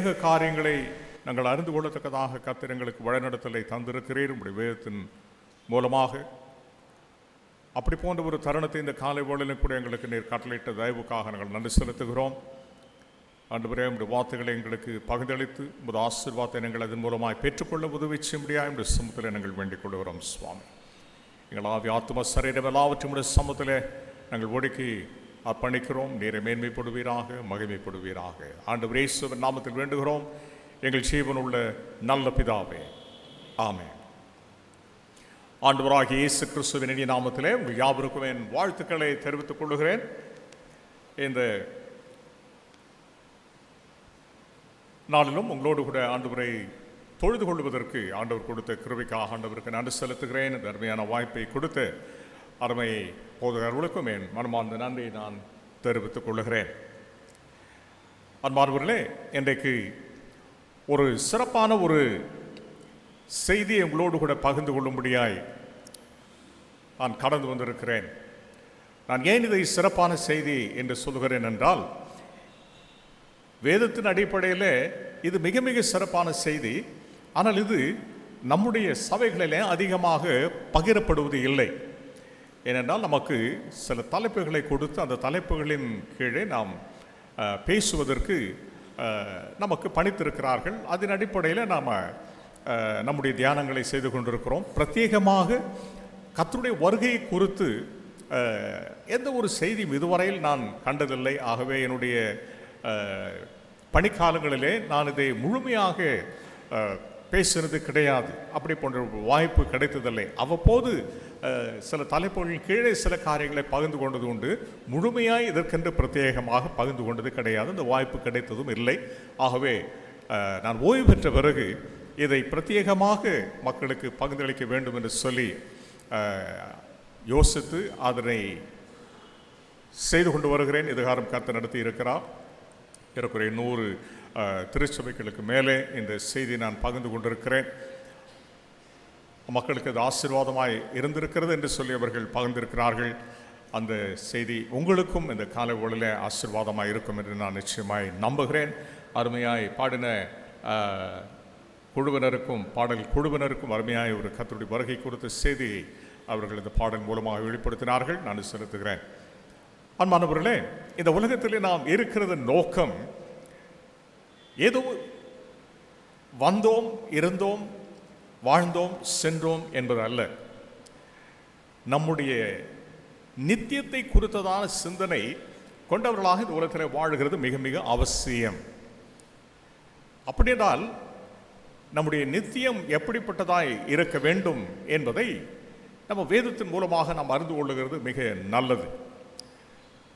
அநேக காரியங்களை நாங்கள் அறிந்து கொள்ளத்தக்கதாக கர்த்தர் எங்களுக்கு வழிநடத்தலை தந்திருக்கிறீர். உங்களுடைய வேதத்தின் மூலமாக அப்படி போன்ற ஒரு தருணத்தை இந்த காலை வேளையிலும் கூட எங்களுக்கு நீர் கட்டளையிட்ட தயவுக்காக நாங்கள் நன்றி செலுத்துகிறோம். ஆண்டவரே, உங்களுடைய வார்த்தைகளை எங்களுக்கு பகிர்ந்தளித்து உமது ஆசீர்வாதத்தை நாங்கள் அதன் மூலமாக பெற்றுக்கொள்ள உதவி செய்ய முடியாது என்ற சமூகத்தில் நாங்கள் வேண்டிக் கொள்கிறோம். சுவாமி, எங்கள் ஆவி ஆத்ம சரீரம் எல்லாவற்றும் சமூகத்தில் நாங்கள் ஒடுக்கி அர்ப்பணிக்கிறோம். நீரை மேன்மைப்படுவீராக, மகிமைப்படுவீராக. ஆண்டவரே இயேசுவின் நாமத்தில் வேண்டுகிறோம் எங்கள் ஜீவனுள்ள நல்ல பிதாவே, ஆமென். ஆண்டவராகிய இயேசு கிறிஸ்துவின் இனிய நாமத்திலே உங்கள் யாவருக்கும் என் வாழ்த்துக்களை தெரிவித்துக் கொள்கிறேன். இந்த நாளிலும் உங்களோடு கூட ஆண்டவரை தொழுது கொள்வதற்கு ஆண்டவர் கொடுத்த கிருபைக்காக ஆண்டவருக்கு நன்றி செலுத்துகிறேன். இந்த அருமையான வாய்ப்பை கொடுத்த அருமை போதகர்களுக்கும் என் மனமார்ந்த நன்றியை நான் தெரிவித்துக் கொள்கிறேன். அன்பார்வர்களே, இன்றைக்கு ஒரு சிறப்பான ஒரு செய்தியை உங்களோடு கூட பகிர்ந்து கொள்ளும்படியாய் நான் கடந்து வந்திருக்கிறேன். நான் ஏன் இதை சிறப்பான செய்தி என்று சொல்கிறேன் என்றால், வேதத்தின் அடிப்படையில் இது மிக மிக சிறப்பான செய்தி. ஆனால் இது நம்முடைய சபைகளிலே அதிகமாக பகிரப்படுவது இல்லை. ஏனென்றால் நமக்கு சில தலைப்புகளை கொடுத்து அந்த தலைப்புகளின் கீழே நாம் பேசுவதற்கு நமக்கு பணித்திருக்கிறார்கள். அதன் அடிப்படையில் நாம் நம்முடைய தியானங்களை செய்து கொண்டிருக்கிறோம். பிரத்யேகமாக கர்த்தருடைய வருகையை குறித்து எந்த ஒரு செய்தியும் இதுவரையில் நான் கண்டதில்லை. ஆகவே என்னுடைய பணிக்காலங்களிலே நான் இதை முழுமையாக பேசுகிறது கிடையாது. அப்படி போன்ற வாய்ப்பு கிடைத்ததில்லை. அவ்வப்போது சில தலைப்புகளின் கீழே சில காரியங்களை பகிர்ந்து கொண்டது உண்டு. முழுமையாய் இதற்கென்று பிரத்யேகமாக பகிர்ந்து கொண்டது கிடையாது. இந்த வாய்ப்பு கிடைத்ததும் இல்லை. ஆகவே நான் ஓய்வு பெற்ற பிறகு இதை பிரத்யேகமாக மக்களுக்கு பகிர்ந்தளிக்க வேண்டும் என்று சொல்லி யோசித்து அதனை செய்து கொண்டு வருகிறேன். இதுகாரம் கர்த்தர் நடத்தி இருக்கிறார். ஏறக்குறைய 100 திருச்சபைகளுக்கு மேலே இந்த செய்தி நான் பகிர்ந்து கொண்டிருக்கிறேன். மக்களுக்கு அது ஆசீர்வாதமாய் இருந்திருக்கிறது என்று சொல்லி அவர்கள் பகிர்ந்திருக்கிறார்கள். அந்த செய்தி உங்களுக்கும் இந்த காலை வேளையிலே ஆசீர்வாதமாக இருக்கும் என்று நான் நிச்சயமாய் நம்புகிறேன். அருமையாய் பாடின குழுவினருக்கும் பாடல் குழுவினருக்கும் அருமையாய் ஒரு கர்த்தருடைய வருகை குறித்த செய்தியை அவர்கள் இந்த பாடல் மூலமாக வெளிப்படுத்தினார்கள். நான் செலுத்துகிறேன். அன்பானவர்களே, இந்த உலகத்திலே நாம் இருக்கிறது நோக்கம் ஏதோ வந்தோம், இருந்தோம், வாழ்ந்தோம், சென்றோம் என்பது அல்ல. நம்முடைய நித்தியத்தை குறித்ததான சிந்தனை கொண்டவர்களாக இந்த உலகத்தில் வாழ்கிறது மிக மிக அவசியம். அப்படியென்றால் நம்முடைய நித்தியம் எப்படிப்பட்டதாய் இருக்க வேண்டும் என்பதை நம்ம வேதத்தின் மூலமாக நாம் அறிந்து கொள்ளுகிறது மிக நல்லது.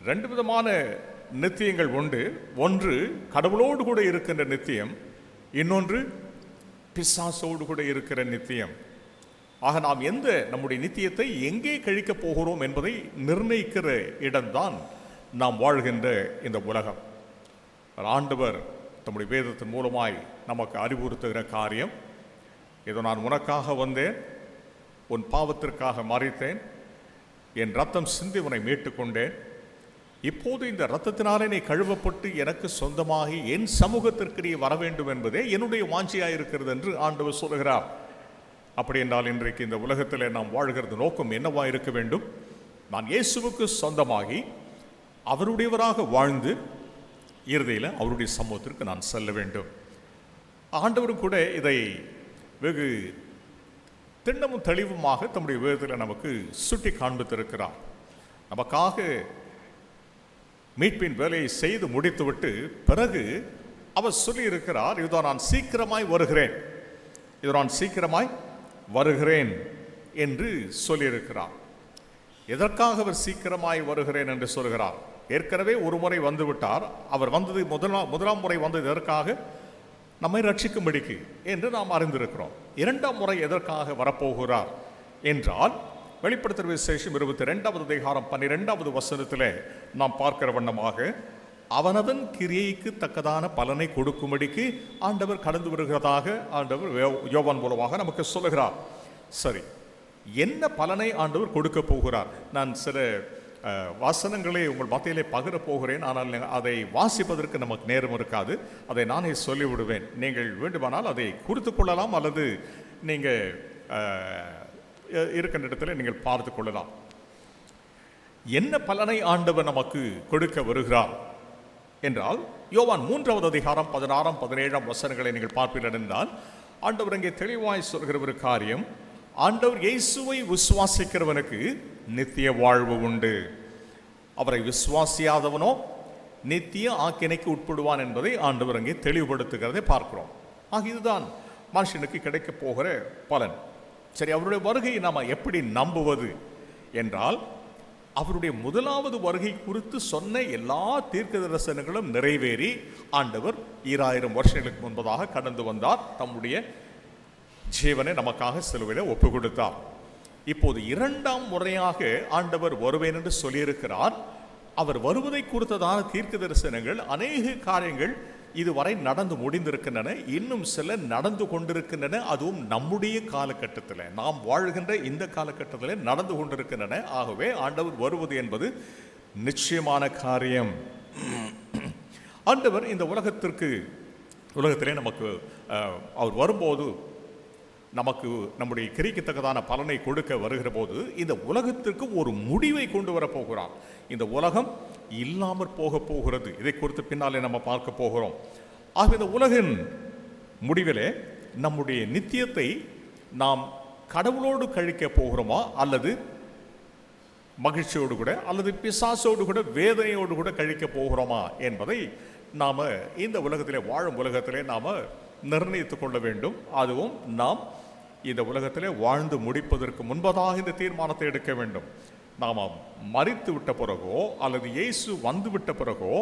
2 விதமான நித்தியங்கள் உண்டு. ஒன்று கடவுளோடு கூட இருக்கின்ற நித்தியம், இன்னொன்று பிசாசோடு கூட இருக்கிற நித்தியம். ஆக நாம் நம்முடைய நித்தியத்தை எங்கே கழிக்கப் போகிறோம் என்பதை நிர்ணயிக்கிற இடம்தான் நாம் வாழ்கின்ற இந்த உலகம். ஆண்டவர் நம்முடைய வேதத்தின் மூலமாய் நமக்கு அறிவுறுத்துகிற காரியம், இதோ நான் உனக்காக வந்தேன், உன் பாவத்திற்காக மரித்தேன், என் ரத்தம் சிந்தி உன்னை மீட்டுக்கொண்டேன், இப்போது இந்த இரத்தத்தினாலே நீ கழுவப்பட்டு எனக்கு சொந்தமாகி என் சமூகத்திற்கு நீ வர வேண்டும் என்பதே என்னுடைய வாஞ்சியாக இருக்கிறது என்று ஆண்டவர் சொல்கிறார். அப்படி என்றால் இன்றைக்கு இந்த உலகத்தில் நாம் வாழ்கிறது நோக்கம் என்னவா இருக்க வேண்டும்? நான் இயேசுவுக்கு சொந்தமாகி அவருடையவராக வாழ்ந்து இறுதியில் அவருடைய சமூகத்திற்கு நான் செல்ல வேண்டும். ஆண்டவரும் கூட இதை வெகு திண்ணமும் தெளிவுமாக தம்முடைய வேதத்தில் நமக்கு சுட்டி காண்பித்திருக்கிறார். நமக்காக மீட்பின் வேலையை செய்து முடித்துவிட்டு பிறகு அவர் சொல்லி இருக்கிறார், இதோ நான் சீக்கிரமாய் வருகிறேன், இதோ நான் சீக்கிரமாய் வருகிறேன் என்று சொல்லியிருக்கிறார். எதற்காக அவர் சீக்கிரமாய் வருகிறேன் என்று சொல்கிறார்? ஏற்கனவே ஒரு முறை வந்துவிட்டார். அவர் வந்தது முதலாம் முறை வந்தது எதற்காக? நம்மை ரட்சிக்கும்படிக்கு என்று நாம் அறிந்திருக்கிறோம். 2ஆம் முறை எதற்காக வரப்போகிறார் என்றால், வெளிப்படுத்துகிற விசேஷம் 22வது அதிகாரம் 12வது வசனத்தில் நாம் பார்க்கிற வண்ணமாக, அவனவன் கிரியைக்கு தக்கதான பலனை கொடுக்கும்படிக்கு ஆண்டவர் கடந்து வருகிறதாக ஆண்டவர் யோவான் மூலமாக நமக்கு சொல்லுகிறார். சரி, என்ன பலனை ஆண்டவர் கொடுக்க போகிறார்? நான் சில வசனங்களை உங்கள் மத்தியிலே பகிர போகிறேன். ஆனால் அதை வாசிப்பதற்கு நமக்கு நேரம் இருக்காது. அதை நானே சொல்லிவிடுவேன். நீங்கள் வேண்டுமானால் அதை குறித்து கொள்ளலாம், அல்லது நீங்கள் இருக்கின்ற இடத்துல நீங்கள் பார்த்து கொள்ளலாம். என்ன பலனை ஆண்டவர் நமக்கு கொடுக்க வருகிறார் என்றால், யோவான் 3வது அதிகாரம் 16, 17 வசனங்களை நீங்கள் பார்ப்பீர்கள் என்றால், ஆண்டவர் அங்கே தெளிவாய் சொல்கிற ஒரு காரியம், ஆண்டவர் இயேசுவை விசுவாசிக்கிறவனுக்கு நித்திய வாழ்வு உண்டு, அவரை விசுவாசியாதவனோ நித்திய ஆக்கினைக்கு உட்படுவான் என்பதை ஆண்டவர் அங்கே தெளிவுபடுத்துகிறதை பார்க்கிறோம். ஆக இதுதான் மனுஷனுக்கு கிடைக்க போகிற பலன். சரி, அவருடைய வருகையை நாம் எப்படி நம்புவது என்றால், அவருடைய முதலாவது வருகை குறித்து சொன்ன எல்லா தீர்க்க தரிசனங்களும் நிறைவேறி ஆண்டவர் 2000 வருஷங்களுக்கு முன்பதாக கடந்து வந்தார். தம்முடைய ஜீவனை நமக்காக சிலுவையில் ஒப்பு கொடுத்தார். இப்போது 2ஆம் முறையாக ஆண்டவர் வருவேன் என்று சொல்லியிருக்கிறார். அவர் வருவதை குறித்ததான தீர்க்க தரிசனங்கள் அநேக காரியங்கள் இதுவரை நடந்து முடிந்திருக்கின்றன, இன்னும் சில நடந்து கொண்டிருக்கின்றன. அதுவும் நம்முடைய காலகட்டத்தில், நாம் வாழ்கின்ற இந்த காலகட்டத்தில் நடந்து கொண்டிருக்கின்றன. ஆகவே ஆண்டவர் வருவது என்பது நிச்சயமான காரியம். ஆண்டவர் இந்த உலகத்திலே நமக்கு அவர் வரும்போது நமக்கு நம்முடைய கிரிக்கத்தக்கதான பலனை கொடுக்க வருகிற போது இந்த உலகத்திற்கு ஒரு முடிவை கொண்டு வரப்போகிறார். இந்த உலகம் இல்லாமற் போக போகிறது. இதை குறித்து பின்னாலே நம்ம பார்க்க போகிறோம். ஆக இந்த உலகின் முடிவிலே நம்முடைய நித்தியத்தை நாம் கடவுளோடு கழிக்க போகிறோமா, அல்லது மகிழ்ச்சியோடு கூட, அல்லது பிசாசோடு கூட, வேதனையோடு கூட கழிக்க போகிறோமா என்பதை நாம் இந்த உலகத்திலே வாழும் உலகத்திலே நாம் நிர்ணயித்துக் கொள்ள வேண்டும். அதுவும் நாம் இந்த உலகத்திலே வாழ்ந்து முடிப்பதற்கு முன்பதாக இந்த தீர்மானத்தை எடுக்க வேண்டும். நாம் மரித்து விட்ட பிறகோ அல்லது இயேசு வந்து விட்ட பிறகோ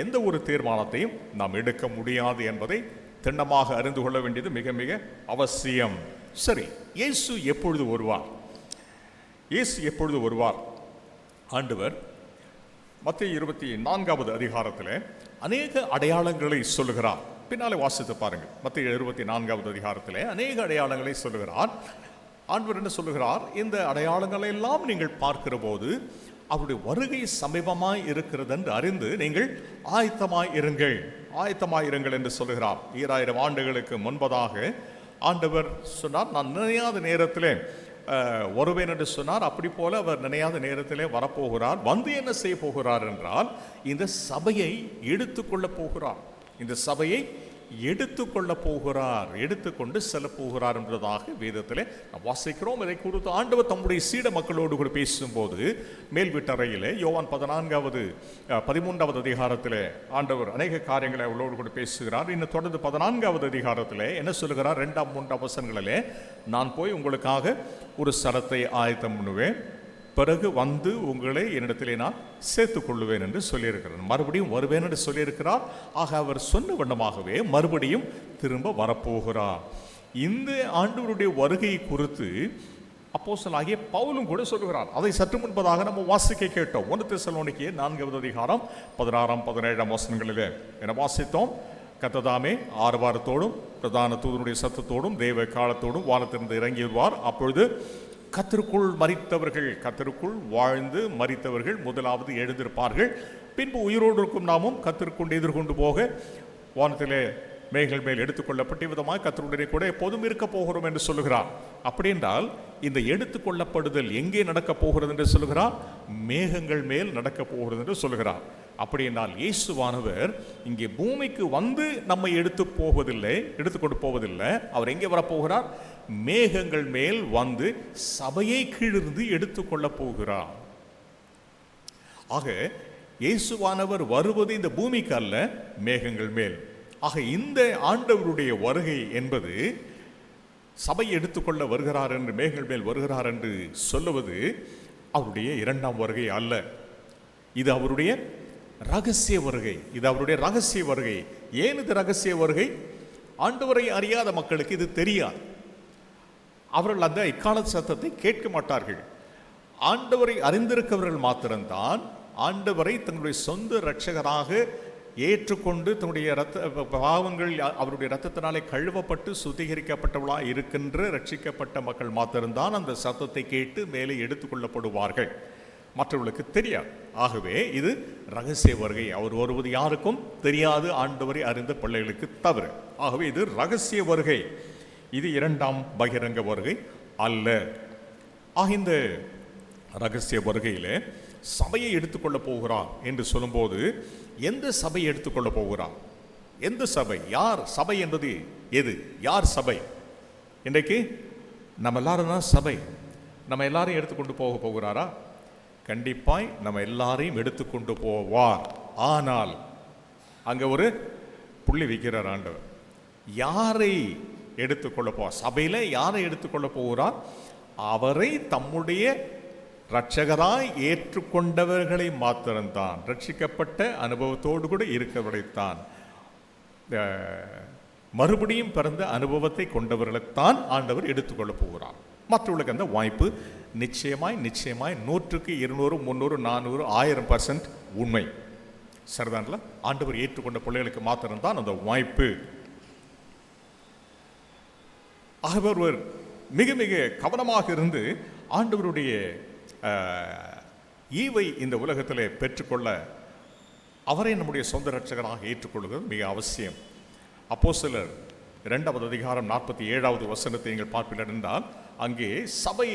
எந்த ஒரு தீர்மானத்தையும் நாம் எடுக்க முடியாது என்பதை திண்ணமாக அறிந்து கொள்ள வேண்டியது மிக மிக அவசியம். சரி, இயேசு எப்பொழுது வருவார்? இயேசு எப்பொழுது வருவார்? ஆண்டவர் மத்தேயு 24வது அதிகாரத்தில் அநேக அடையாளங்களை சொல்லுகிறார். பின்னாலே வாசித்து பாருங்கள். மத்தேயு 24வது அதிகாரத்தில் அநேக அடையாளங்களை சொல்லுகிறார். ஆண்டவர் என்ன சொல்லுகிறார்? இந்த அடையாளங்களை எல்லாம் நீங்கள் பார்க்கிற போது அவருடைய வருகை சமீபமாய் இருக்கிறது என்று அறிந்து நீங்கள் ஆயத்தமாய் இருங்கள் என்று சொல்லுகிறார். 2000 ஆண்டுகளுக்கு முன்பதாக ஆண்டவர் சொன்னார், நான் நினையாத நேரத்திலே வருவேன் என்று சொன்னார். அப்படி போல அவர் நினையாத நேரத்திலே வரப்போகிறார். வந்து என்ன செய்ய போகிறார் என்றால், இந்த சபையை எடுத்துக்கொள்ள போகிறார். இந்த சபையை எடுத்துக்கொள்ள போகிறார், எடுத்துக்கொண்டு செல்ல போகிறார் என்பதாக வேதத்தில் வாசிக்கிறோம். இதை குறித்து ஆண்டவர் தம்முடைய சீட மக்களோடு கூட பேசும்போது மேல் வீட்டறையில் யோவான் 13வது அதிகாரத்தில் ஆண்டவர் அநேக காரியங்களை அவளோடு கூட பேசுகிறார். இன்னும் தொடர்ந்து 14வது அதிகாரத்தில் என்ன சொல்லுகிறார்? 2, 3 வசனங்களிலே, நான் போய் உங்களுக்காக ஒரு ஸ்தலத்தை ஆயத்தம் பண்ணுவேன், பிறகு வந்து உங்களை என்னிடத்திலே நான் சேர்த்துக் கொள்ளுவேன் என்று சொல்லியிருக்கிறார். மறுபடியும் வருவேன் என்று சொல்லியிருக்கிறார். ஆக அவர் சொன்ன வண்ணமாகவே மறுபடியும் திரும்ப வரப்போகிறார். இந்த ஆண்டவருடைய வருகை குறித்து அப்போஸ்தலனாகிய பவுலும் கூட சொல்லுகிறார். அதை சற்று முன்பதாக நம்ம வாசிக்க கேட்டோம். 1 தெசலோனிக்கேயர் 4வது அதிகாரம் 16, 17 வசனங்களிலே என வாசித்தோம். கர்த்ததாமே ஆரவாரத்தோடும் பிரதான தூதனுடைய சத்தத்தோடும் தேவ காலத்தோடும் வானத்திலிருந்து இறங்கி வருவார். அப்பொழுது கர்த்தருக்குள் மரித்தவர்கள், கர்த்தருக்குள் வாழ்ந்து மரித்தவர்கள் முதலாவது எழுந்திருப்பார்கள். பின்பு உயிரோடு இருக்கும் நாமும் கர்த்தருக்குள் எதிர்கொண்டு போக வானத்திலே மேகங்கள் மேல் எடுத்துக்கொள்ளப்பட்ட விதமாக கர்த்தருடைய கூட எப்போதும் இருக்க போகிறோம் என்று சொல்லுகிறார். அப்படி என்றால் இந்த எடுத்துக்கொள்ளப்படுதல் எங்கே நடக்க போகிறது என்று சொல்லுகிறார்? மேகங்கள் மேல் நடக்க போகிறது என்று சொல்லுகிறார். அப்படி என்றால் இயேசுவானவர் இங்கே பூமிக்கு வந்து நம்மை எடுத்துக்கொண்டு போவதில்லை. அவர் எங்கே வரப்போகிறார்? மேகங்கள் மேல் வந்து சபையை கீழிருந்து எடுத்துக்கொள்ள போகிறார். ஆக இயேசுவானவர் வருவது இந்த பூமிக்கு அல்ல, மேகங்கள் மேல். ஆக இந்த ஆண்டவருடைய வருகை என்பது சபை எடுத்துக்கொள்ள வருகிறார் என்று, மேகங்கள் மேல் வருகிறார் என்று சொல்லுவது அவருடைய 2ஆம் வருகை அல்ல. இது அவருடைய ரகசிய வருகை. இது அவருடைய ரகசிய வருகை. ஏன் இது ரகசிய வருகை? ஆண்டவரை அறியாத மக்களுக்கு இது தெரியாது. அவர்கள் அந்த இக்கால சத்தத்தை கேட்க மாட்டார்கள். ஆண்டவரை அறிந்திருக்கிறவர்கள் மாத்திரம்தான் ஆண்டவரை தங்களுடைய சொந்த இரட்சகராக ஏற்றுக்கொண்டு தன்னுடைய பாவங்கள் அவருடைய இரத்தத்தினாலே கழுவப்பட்டு சுத்திகரிக்கப்பட்டவர்களாக இருக்கின்ற ரட்சிக்கப்பட்ட மக்கள் மாத்திரம்தான் அந்த சத்தத்தை கேட்டு மேலே எடுத்துக்கொள்ளப்படுவார்கள். மற்றவர்களுக்கு தெரியாது. ஆகவே இது ரகசிய வருகை. அவர் வருவது யாருக்கும் தெரியாது, ஆண்டவரை அறிந்த பிள்ளைகளுக்கு தவிர. ஆகவே இது ரகசிய வருகை. இது இரண்டாம் பகிரங்க வருகை அல்ல. இந்த ரகசிய வருகையில் சபையை எடுத்துக்கொள்ள போகிறார் என்று சொல்லும்போது எந்த சபையை எடுத்துக்கொள்ள போகிறார்? எந்த சபை? யார் சபை என்பது எது? யார் சபை? இன்றைக்கு நம்ம எல்லாரும் தான் சபை. நம்ம எல்லாரையும் எடுத்துக்கொண்டு போகிறாரா? கண்டிப்பாய் நம்ம எல்லாரையும் எடுத்துக்கொண்டு போவார். ஆனால் அங்கே ஒரு புள்ளி வைக்கிறார் ஆண்டவர். யாரை எடுத்துக்கொள்ள போவார்? சபையில் யாரை எடுத்துக்கொள்ள போகிறார்? அவரை தம்முடைய இரட்சகராய் ஏற்றுக்கொண்டவர்களை மாத்திரம்தான், ரட்சிக்கப்பட்ட அனுபவத்தோடு கூட இருக்கிறவரைத்தான், மறுபடியும் பிறந்த அனுபவத்தை கொண்டவர்களைத்தான் ஆண்டவர் எடுத்துக்கொள்ள போகிறார். மற்றவர்களுக்கு அந்த வாய்ப்பு நிச்சயமாய் 100க்கு 200 300 400 1000% உண்மை. சரிதான்ல? ஆண்டவர் ஏற்றுக்கொண்ட பிள்ளைகளுக்கு மாத்திரம்தான் அந்த வாய்ப்பு. அவர் மிக மிக கவனமாக இருந்து ஆண்டவருடைய ஈவை இந்த உலகத்திலே பெற்றுக்கொள்ள அவரை நம்முடைய சொந்த இரட்சகராக ஏற்றுக்கொள்வது மிக அவசியம். அப்போஸ்தலர் 2வது அதிகாரம் 47வது வசனத்தை நீங்கள் பார்ப்பீர்கள் என்றால் அங்கே சபை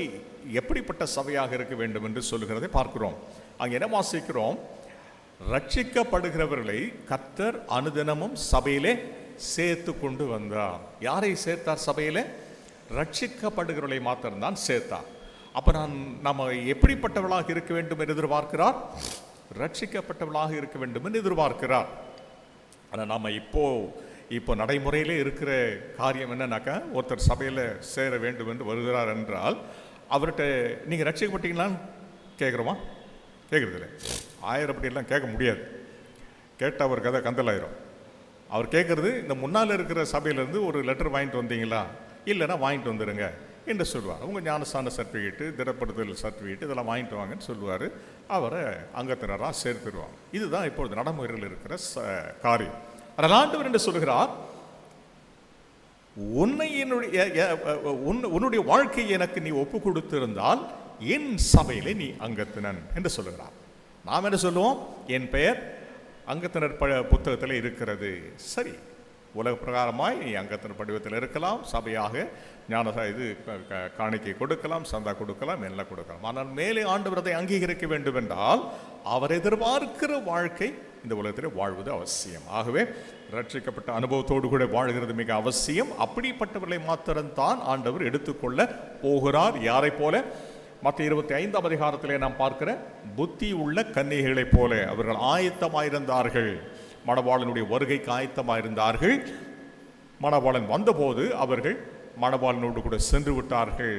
எப்படிப்பட்ட சபையாக இருக்க வேண்டும் என்று சொல்லுகிறதை பார்க்கிறோம். அங்கே என்ன வாசிக்கிறோம்? ரட்சிக்கப்படுகிறவர்களை கர்த்தர் அனுதினமும் சபையிலே சேர்த்து கொண்டு வந்தார். யாரை சேர்த்தார்? சபையிலே ரட்சிக்கப்படுகிறவர்களை மாத்திரம்தான் சேர்த்தார். அப்போ நம்ம எப்படிப்பட்டவர்களாக இருக்க வேண்டும் என்று எதிர்பார்க்கிறார்? ரட்சிக்கப்பட்டவர்களாக இருக்க வேண்டும் என்று எதிர்பார்க்கிறார். ஆனால் நம்ம இப்போ நடைமுறையிலே இருக்கிற காரியம் என்னன்னாக்கா, ஒருத்தர் சபையில் சேர வேண்டும் என்று வருகிறார் என்றால் அவர்கிட்ட நீங்கள் ரட்சிக்கப்பட்டீங்களான்னு கேட்குறோமா? கேட்குறதில்ல. 1000 படியெல்லாம் கேட்க முடியாது. கேட்டால் அவர் கதை கந்தலாயிரும். அவர் கேட்குறது, இந்த முன்னால் இருக்கிற சபையிலேருந்து ஒரு லெட்டர் வாங்கிட்டு வந்தீங்களா? இல்லைன்னா வாங்கிட்டு வந்துடுங்க என்று சொல்லுவார். உங்கள் ஞானஸ்தான சர்டிஃபிகேட்டு, திடப்படுத்தல் சர்டிஃபிகேட்டு இதெல்லாம் வாங்கிட்டு வாங்கன்னு சொல்லுவார். அவரை அங்கத்தினராக சேர்த்துருவாங்க. இதுதான் இப்பொழுது நடைமுறையில் இருக்கிற காரியம். ஆனால் ஆண்டவர் என்று சொல்கிறார், உன்னுடைய வாழ்க்கை எனக்கு நீ ஒப்பு கொடுத்திருந்தால் என் சபையிலே நீ அங்கத்தினன் என்று சொல்லுகிறார். நாம் என்ன சொல்லுவோம்? என் பெயர் அங்கத்தினர் புத்தகத்தில் இருக்கிறது. சரி, உலக பிரகாரமாய் நீ அங்கத்தினர் படிவத்தில் இருக்கலாம், சபையாக இது காணிக்கை கொடுக்கலாம், சந்தா கொடுக்கலாம், எல்லாம் கொடுக்கலாம். ஆனால் மேலே ஆண்டவர் அதை அங்கீகரிக்க வேண்டும் என்றால் அவர் எதிர்பார்க்கிற வாழ்க்கை இந்த உலகத்தில் வாழ்வது அவசியம். ஆகவே ரட்சிக்கப்பட்ட அனுபவத்தோடு கூட வாழ்கிறது மிக அவசியம். அப்படிப்பட்டவர்களை மாத்திரம்தான் ஆண்டவர் எடுத்துக்கொள்ள போகிறார். யாரை போல? மற்ற 25ஆம் அதிகாரத்திலே நாம் பார்க்கிற புத்தி உள்ள கன்னிகைகளைப் போல அவர்கள் ஆயத்தமாயிருந்தார்கள். மணவாளனுடைய வருகைக்கு ஆயத்தமாயிருந்தார்கள். மணவாளன் வந்தபோது அவர்கள் மணவாளனோடு கூட சென்று விட்டார்கள்.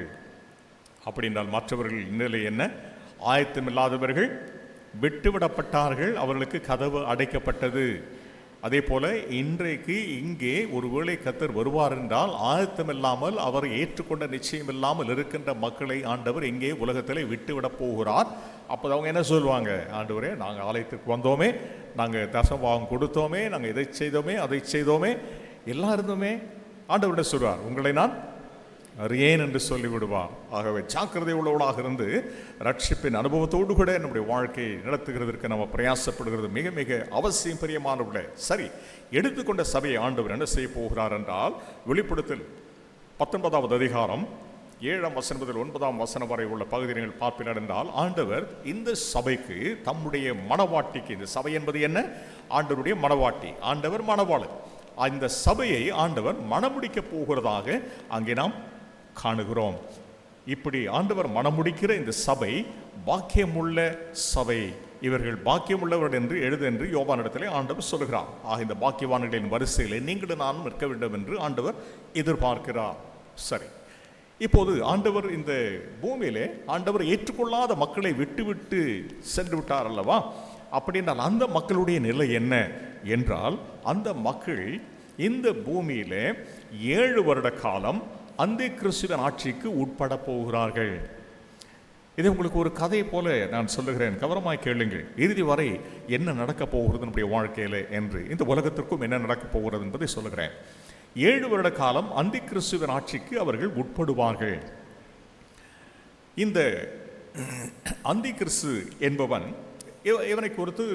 அப்படின்றால் மற்றவர்கள் நிலை என்ன? ஆயத்தமில்லாதவர்கள் விட்டுவிடப்பட்டார்கள். அவர்களுக்கு கதவு அடைக்கப்பட்டது. அதே போல இன்றைக்கு இங்கே ஒருவேளை கர்த்தர் வருவார் என்றால் ஆயத்தமில்லாமல் அவர் ஏற்றுக்கொண்ட நிச்சயம் இல்லாமல் இருக்கின்ற மக்களை ஆண்டவர் இங்கே உலகத்தில் விட்டுவிட போகிறார். அப்போ அவங்க என்ன சொல்லுவாங்க? ஆண்டவரே, நாங்கள் ஆலயத்துக்கு வந்தோமே, நாங்கள் தசமபாகம் கொடுத்தோமே, நாங்கள் இதை செய்தோமே, அதை செய்தோமே, எல்லாம் இருந்தோமே. ஆண்டவரிடம் சொல்வார், உங்களை நான் அறியேன் என்று சொல்லிவிடுவார். ஆகவே ஜாக்கிரதை உள்ளவளாக இருந்து ரட்சிப்பின் அனுபவத்தோடு கூட நம்முடைய வாழ்க்கையை நடத்துகிறதற்கு நம்ம பிரயாசப்படுகிறது மிக மிக அவசியம். பிரியமானவர்களே, சரி, எடுத்துக்கொண்ட சபையை ஆண்டவர் என்ன செய்ய போகிறார் என்றால், வெளிப்படுத்தல் 19வது அதிகாரம் 7ஆம் வசனம் முதல் 9ஆம் வசனம் வரை உள்ள பகுதிகள் பார்ப்பினர் என்றால், ஆண்டவர் இந்த சபைக்கு தம்முடைய மணவாட்டிக்கு, இந்த சபை என்பது என்ன? ஆண்டவருடைய மணவாட்டி, ஆண்டவர் மணவாளர். இந்த சபையை ஆண்டவர் மணமுடிக்க போகிறதாக அங்கே நாம் காணுகிறோம். இப்படி ஆண்டவர் மணமுடிக்கிற இந்த சபை பாக்கியமுள்ள சபை. இவர்கள் பாக்கியமுள்ளவர்கள் என்று எழுது என்று யோவானிடத்திலே ஆண்டவர் சொல்கிறார். இந்த பாக்கியவான்களின் வரிசையிலே நீங்களும் நானும் நிற்க வேண்டும் என்று ஆண்டவர் எதிர்பார்க்கிறார். சரி, இப்போது ஆண்டவர் இந்த பூமியிலே ஆண்டவர் ஏற்றுக்கொள்ளாத மக்களை விட்டு சென்று விட்டார் அல்லவா? அப்படின்னால் அந்த மக்களுடைய நிலை என்ன என்றால், அந்த மக்கள் இந்த பூமியிலே 7 வருட காலம் அந்த கிறிஸ்துவின் ஆட்சிக்கு உட்பட போகிறார்கள். இதை உங்களுக்கு ஒரு கதை போல நான் சொல்லுகிறேன், கவனமாய் கேளுங்கள். இறுதி வரை என்ன நடக்கப் போகிறது நம்முடைய வாழ்க்கையில் என்று, இந்த உலகத்திற்கும் என்ன நடக்கப் போகிறது என்பதை சொல்லுகிறேன். 7 வருட காலம் அந்த கிறிஸ்துவின் ஆட்சிக்கு அவர்கள் உட்படுவார்கள். இந்த அந்தி கிறிஸ்து என்பவன் இவனை குறித்து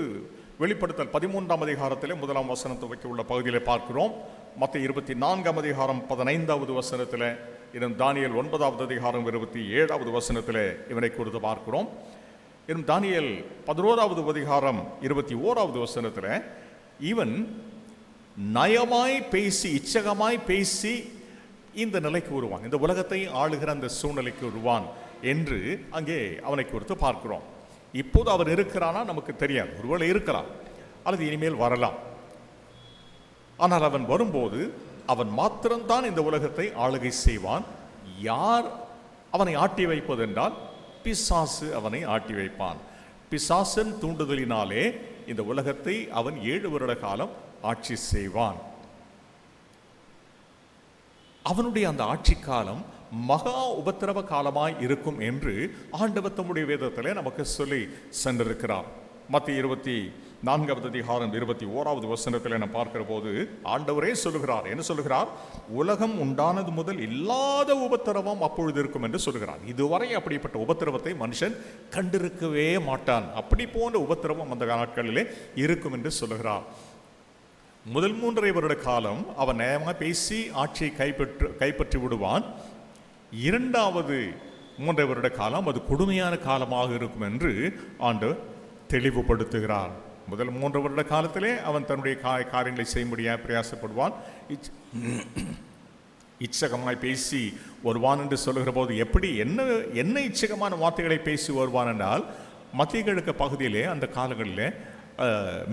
வெளிப்படுத்தல் 13ஆம் அதிகாரத்திலே 1ஆம் வசனத்துக்கு உள்ள பகுதியிலே பார்க்கிறோம். மத்திய 24ஆம் அதிகாரம் 15வது வசனத்தில், இன்னும் தானியேல் 9வது அதிகாரம் 27வது வசனத்தில் இவனை குறித்து பார்க்கிறோம். இன்னும் தானியேல் 11வது அதிகாரம் 21வது வசனத்தில் இவன் நயமாய் பேசி, இச்சகமாய் பேசி இந்த நிலைக்கு வருவான், இந்த உலகத்தை ஆளுகிற அந்த சூழ்நிலைக்கு வருவான் என்று அங்கே அவனை குறித்து பார்க்கிறோம். இப்போது அவன் இருக்கிறானா நமக்கு தெரியாது, ஒருவேளை இருக்கலாம் அல்லது இனிமேல் வரலாம். ஆனால் அவன் வரும்போது அவன் மாத்திரம்தான் இந்த உலகத்தை ஆளுகை செய்வான். யார் அவனை ஆட்டி வைப்பது என்றால் பிசாசு அவனை ஆட்டி வைப்பான். பிசாசன் தூண்டுதலினாலே இந்த உலகத்தை அவன் 7 வருட காலம் ஆட்சி செய்வான். அவனுடைய அந்த ஆட்சி காலம் மகா உபத்திரவ காலமாய் இருக்கும் என்று ஆண்டவர் தம்முடைய வேதத்திலே நமக்கு சொல்லி சென்றிருக்கிறார். மத்திய 24வது அதிகாரம் 21வது வசனத்தில் நாம் பார்க்கிற போது ஆண்டவரே சொல்லுகிறார், என்ன சொல்லுகிறார்? உலகம் உண்டானது முதல் இல்லாத உபத்திரவம் அப்பொழுது இருக்கும் என்று சொல்லுகிறார். இதுவரை அப்படிப்பட்ட உபத்திரவத்தை மனுஷன் கண்டிருக்கவே மாட்டான். அப்படி போன்ற உபத்திரவம் அந்த நாட்களிலே இருக்கும் என்று சொல்லுகிறார். முதல் 3.5 வருட காலம் அவன் நேயமாக பேசி ஆட்சியை கைப்பற்றி விடுவான். 2வது 3.5 வருட காலம் அது கொடுமையான காலமாக இருக்கும் என்று ஆண்டவர் தெளிவுபடுத்துகிறார். முதல் 3 வருட காலத்திலே அவன் தன்னுடைய காரியங்களை செய்யும்படியாக பிரயாசப்படுவான். இச்சகமாய் பேசி வருவான் என்று சொல்லுகிற போது எப்படி என்ன இச்சகமான வார்த்தைகளை பேசி வருவான் என்றால், மத்திய கிழக்கு பகுதியிலே அந்த காலங்களிலே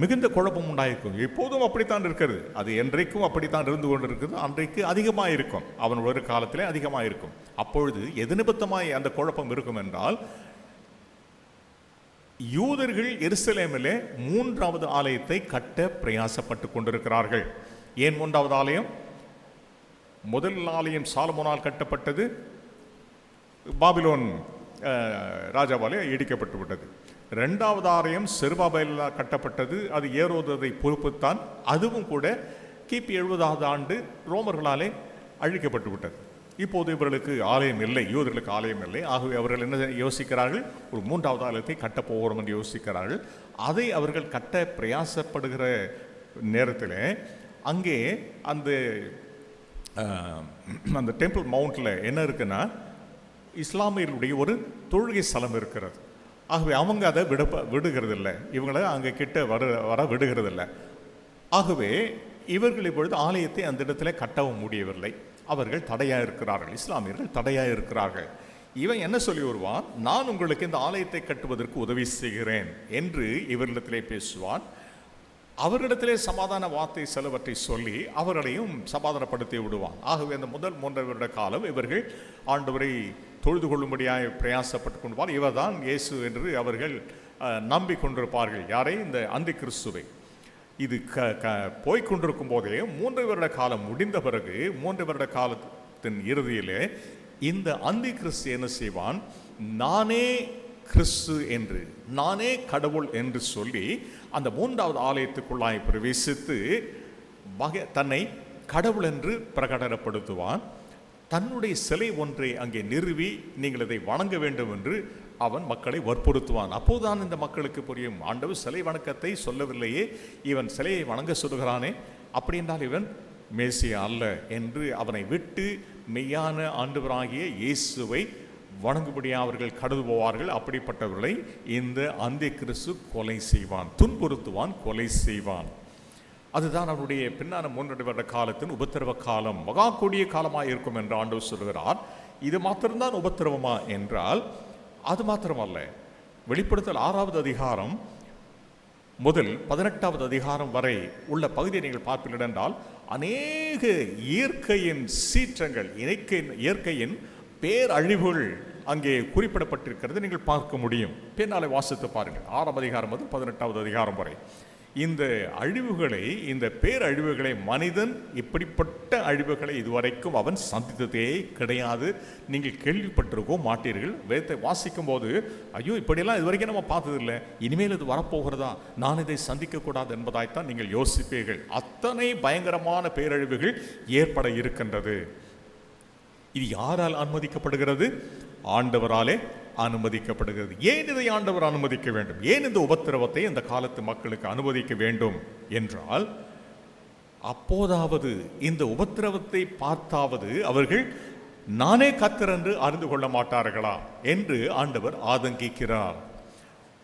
மிகுந்த குழப்பம் உண்டாயிருக்கும். எப்போதும் அப்படித்தான் இருக்கிறது, அது என்றைக்கும் அப்படித்தான் இருந்து கொண்டிருக்கிறது. அன்றைக்கு அதிகமாக இருக்கும், அவன் ஒரு காலத்திலே அதிகமாக இருக்கும். அப்பொழுது எது நிமித்தமாய் அந்த குழப்பம் இருக்கும் என்றால், யூதர்கள் எருசலேமிலே 3வது ஆலயத்தை கட்ட பிரயாசப்பட்டு கொண்டிருக்கிறார்கள். ஏன் 3வது ஆலயம்? முதல் ஆலயம் சாலமோனால் கட்டப்பட்டது, பாபிலோன் ராஜாவாலே இடிக்கப்பட்டு விட்டது. 2வது ஆலயம் செருபாபேலால் கட்டப்பட்டது, அது ஏரோதை பொறுப்புத்தான். அதுவும் கூட கிபி 70வது ஆண்டு ரோமர்களாலே அழிக்கப்பட்டு விட்டது. இப்போது இவர்களுக்கு ஆலயம் இல்லை, யூதர்களுக்கு ஆலயம் இல்லை. ஆகவே அவர்கள் என்ன யோசிக்கிறார்கள்? ஒரு 3வது ஆலயத்தை கட்டப்போகிறோம் என்று யோசிக்கிறார்கள். அதை அவர்கள் கட்ட பிரயாசப்படுகிற நேரத்தில் அங்கே அந்த டெம்பிள் மவுண்டில் என்ன இருக்குன்னா, இஸ்லாமியர்களுடைய ஒரு தொழுகை ஸ்தலம் இருக்கிறது. ஆகவே அவங்க அதை விடுகிறதில்லை, இவங்களை அங்கே கிட்ட வர விடுகிறதில்லை. ஆகவே இவர்கள் இப்பொழுது ஆலயத்தை அந்த இடத்துல கட்டவும் முடியவில்லை. அவர்கள் தடையாக இருக்கிறார்கள், இஸ்லாமியர்கள் தடையாக இருக்கிறார்கள். இவன் என்ன சொல்லி வருவான்? நான் உங்களுக்கு இந்த ஆலயத்தை கட்டுவதற்கு உதவி செய்கிறேன் என்று இவரிடத்திலே பேசுவான். அவரிடத்திலே சமாதான வார்த்தை சிலவற்றை சொல்லி அவர்களையும் சமாதானப்படுத்தி விடுவான். ஆகவே அந்த முதல் 3 வருட காலம் இவர்கள் ஆண்டவரை தொழுது கொள்ளும்படியாக பிரயாசப்பட்டு கொண்டுவார். இவர் தான் இயேசு என்று அவர்கள் நம்பிக்கொண்டிருப்பார்கள். யாரை? இந்த அந்தி கிறிஸ்துவை. இது போய்கொண்டிருக்கும் போதே 3 வருட காலம் முடிந்த பிறகு 3 வருட காலத்தின் இறுதியிலே இந்த அந்தி கிறிஸ்து என்ன செய்வான்? நானே கிறிஸ்து என்று, நானே கடவுள் என்று சொல்லி அந்த 3வது ஆலயத்துக்குள்ளாய் பிரவேசித்து தன்னை கடவுள் என்று பிரகடனப்படுத்துவான். தன்னுடைய சிலை ஒன்றை அங்கே நிறுவி நீங்கள் இதை வணங்க வேண்டும் என்று அவன் மக்களை வற்புறுத்துவான். அப்போதுதான் இந்த மக்களுக்கு புரியும், ஆண்டவர் சிலை வணக்கத்தை சொல்லவில்லையே, இவன் சிலையை வணங்க சொல்லுகிறானே, அப்படி என்றால் இவன் மேசியா அல்ல என்று அவனை விட்டு மெய்யான ஆண்டவராகிய இயேசுவை வணங்கும்படியாக அவர்கள் கடந்து போவார்கள். அப்படிப்பட்டவர்களை இந்த அந்தி கிறிஸ்து கொலை செய்வான், துன்புறுத்துவான், கொலை செய்வான். அதுதான் அவருடைய பின்னான 3 வருட காலத்தின் உபத்திரவ காலம், மகா கொடிய காலமாக இருக்கும் என்று ஆண்டவர் சொல்கிறார். இது மாத்திரம்தான் உபத்திரவமா என்றால் அது மாத்திரமல்ல. வெளிப்படுத்தல் 6வது அதிகாரம் முதல் 18வது அதிகாரம் வரை உள்ள பகுதியை நீங்கள் பார்ப்பீர்கள் என்றால் அநேக இயற்கையின் சீற்றங்கள், இயற்கையின் பேரழிவுகள் அங்கே குறிப்பிடப்பட்டிருக்கிறது நீங்கள் பார்க்க முடியும். பின்னாலே வாசித்து பாருங்கள். 6ஆம் அதிகாரம் முதல் 18வது அதிகாரம் வரை இந்த அழிவுகளை, இந்த பேரழிவுகளை மனிதன் இப்படிப்பட்ட அழிவுகளை இதுவரைக்கும் அவன் சந்தித்ததே கிடையாது. நீங்கள் கேள்விப்பட்டிருக்கோ மாட்டீர்கள். வேதத்தை வாசிக்கும் போது ஐயோ இப்படியெல்லாம் இதுவரைக்கும் நம்ம பார்த்ததில்லை, இனிமேல் இது வரப்போகிறதா, நான் இதை சந்திக்கக்கூடாது என்பதாய்த்தான் நீங்கள் யோசிப்பீர்கள். அத்தனை பயங்கரமான பேரழிவுகள் ஏற்பட இருக்கின்றது. இது யாரால் அனுமதிக்கப்படுகிறது? ஆண்டவராலே அனுமதிக்கப்படுகிறது. ஏன் இதை ஆண்டவர் அனுமதிக்க வேண்டும்? ஏன் இந்த உபத்திரவத்தை இந்த காலத்து மக்களுக்கு அனுமதிக்க வேண்டும் என்றால், அப்போதாவது இந்த உபத்திரவத்தை பார்த்தாவது அவர்கள் நானே கர்த்தர் என்று அறிந்து கொள்ள மாட்டார்களா என்று ஆண்டவர் ஆதங்கிக்கிறார்.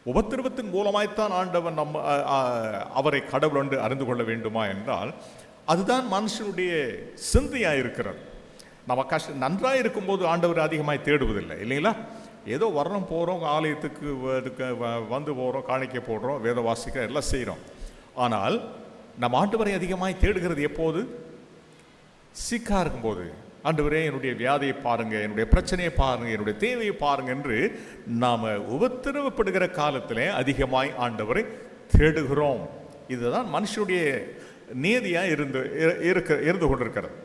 உபத்திரவத்தின் மூலமாய்த்தான் ஆண்டவர் அவரை கடவுள் என்று அறிந்து கொள்ள வேண்டுமா என்றால், அதுதான் மனுஷனுடைய சிந்தையாக இருக்கிறது. நம்ம நன்றாக இருக்கும்போது ஆண்டவர் அதிகமாக தேடுவதில்லை இல்லைங்களா? ஏதோ வரணும், போகிறோம், ஆலயத்துக்கு வந்து போகிறோம், காணிக்கை போடுறோம், வேத வாசிக்க எல்லாம் செய்கிறோம். ஆனால் நம்ம ஆண்டவரை அதிகமாக தேடுகிறது எப்போது? சிக்காக இருக்கும்போது. ஆண்டவரே, என்னுடைய வியாதியை பாருங்க, என்னுடைய பிரச்சனையை பாருங்க, என்னுடைய தேவையை பாருங்க என்று நாம் உபத்திரவப்படுகிற காலத்திலே அதிகமாய் ஆண்டவரை தேடுகிறோம். இதுதான் மனுஷனுடைய நீதியாக இருந்து கொண்டிருக்கிறது.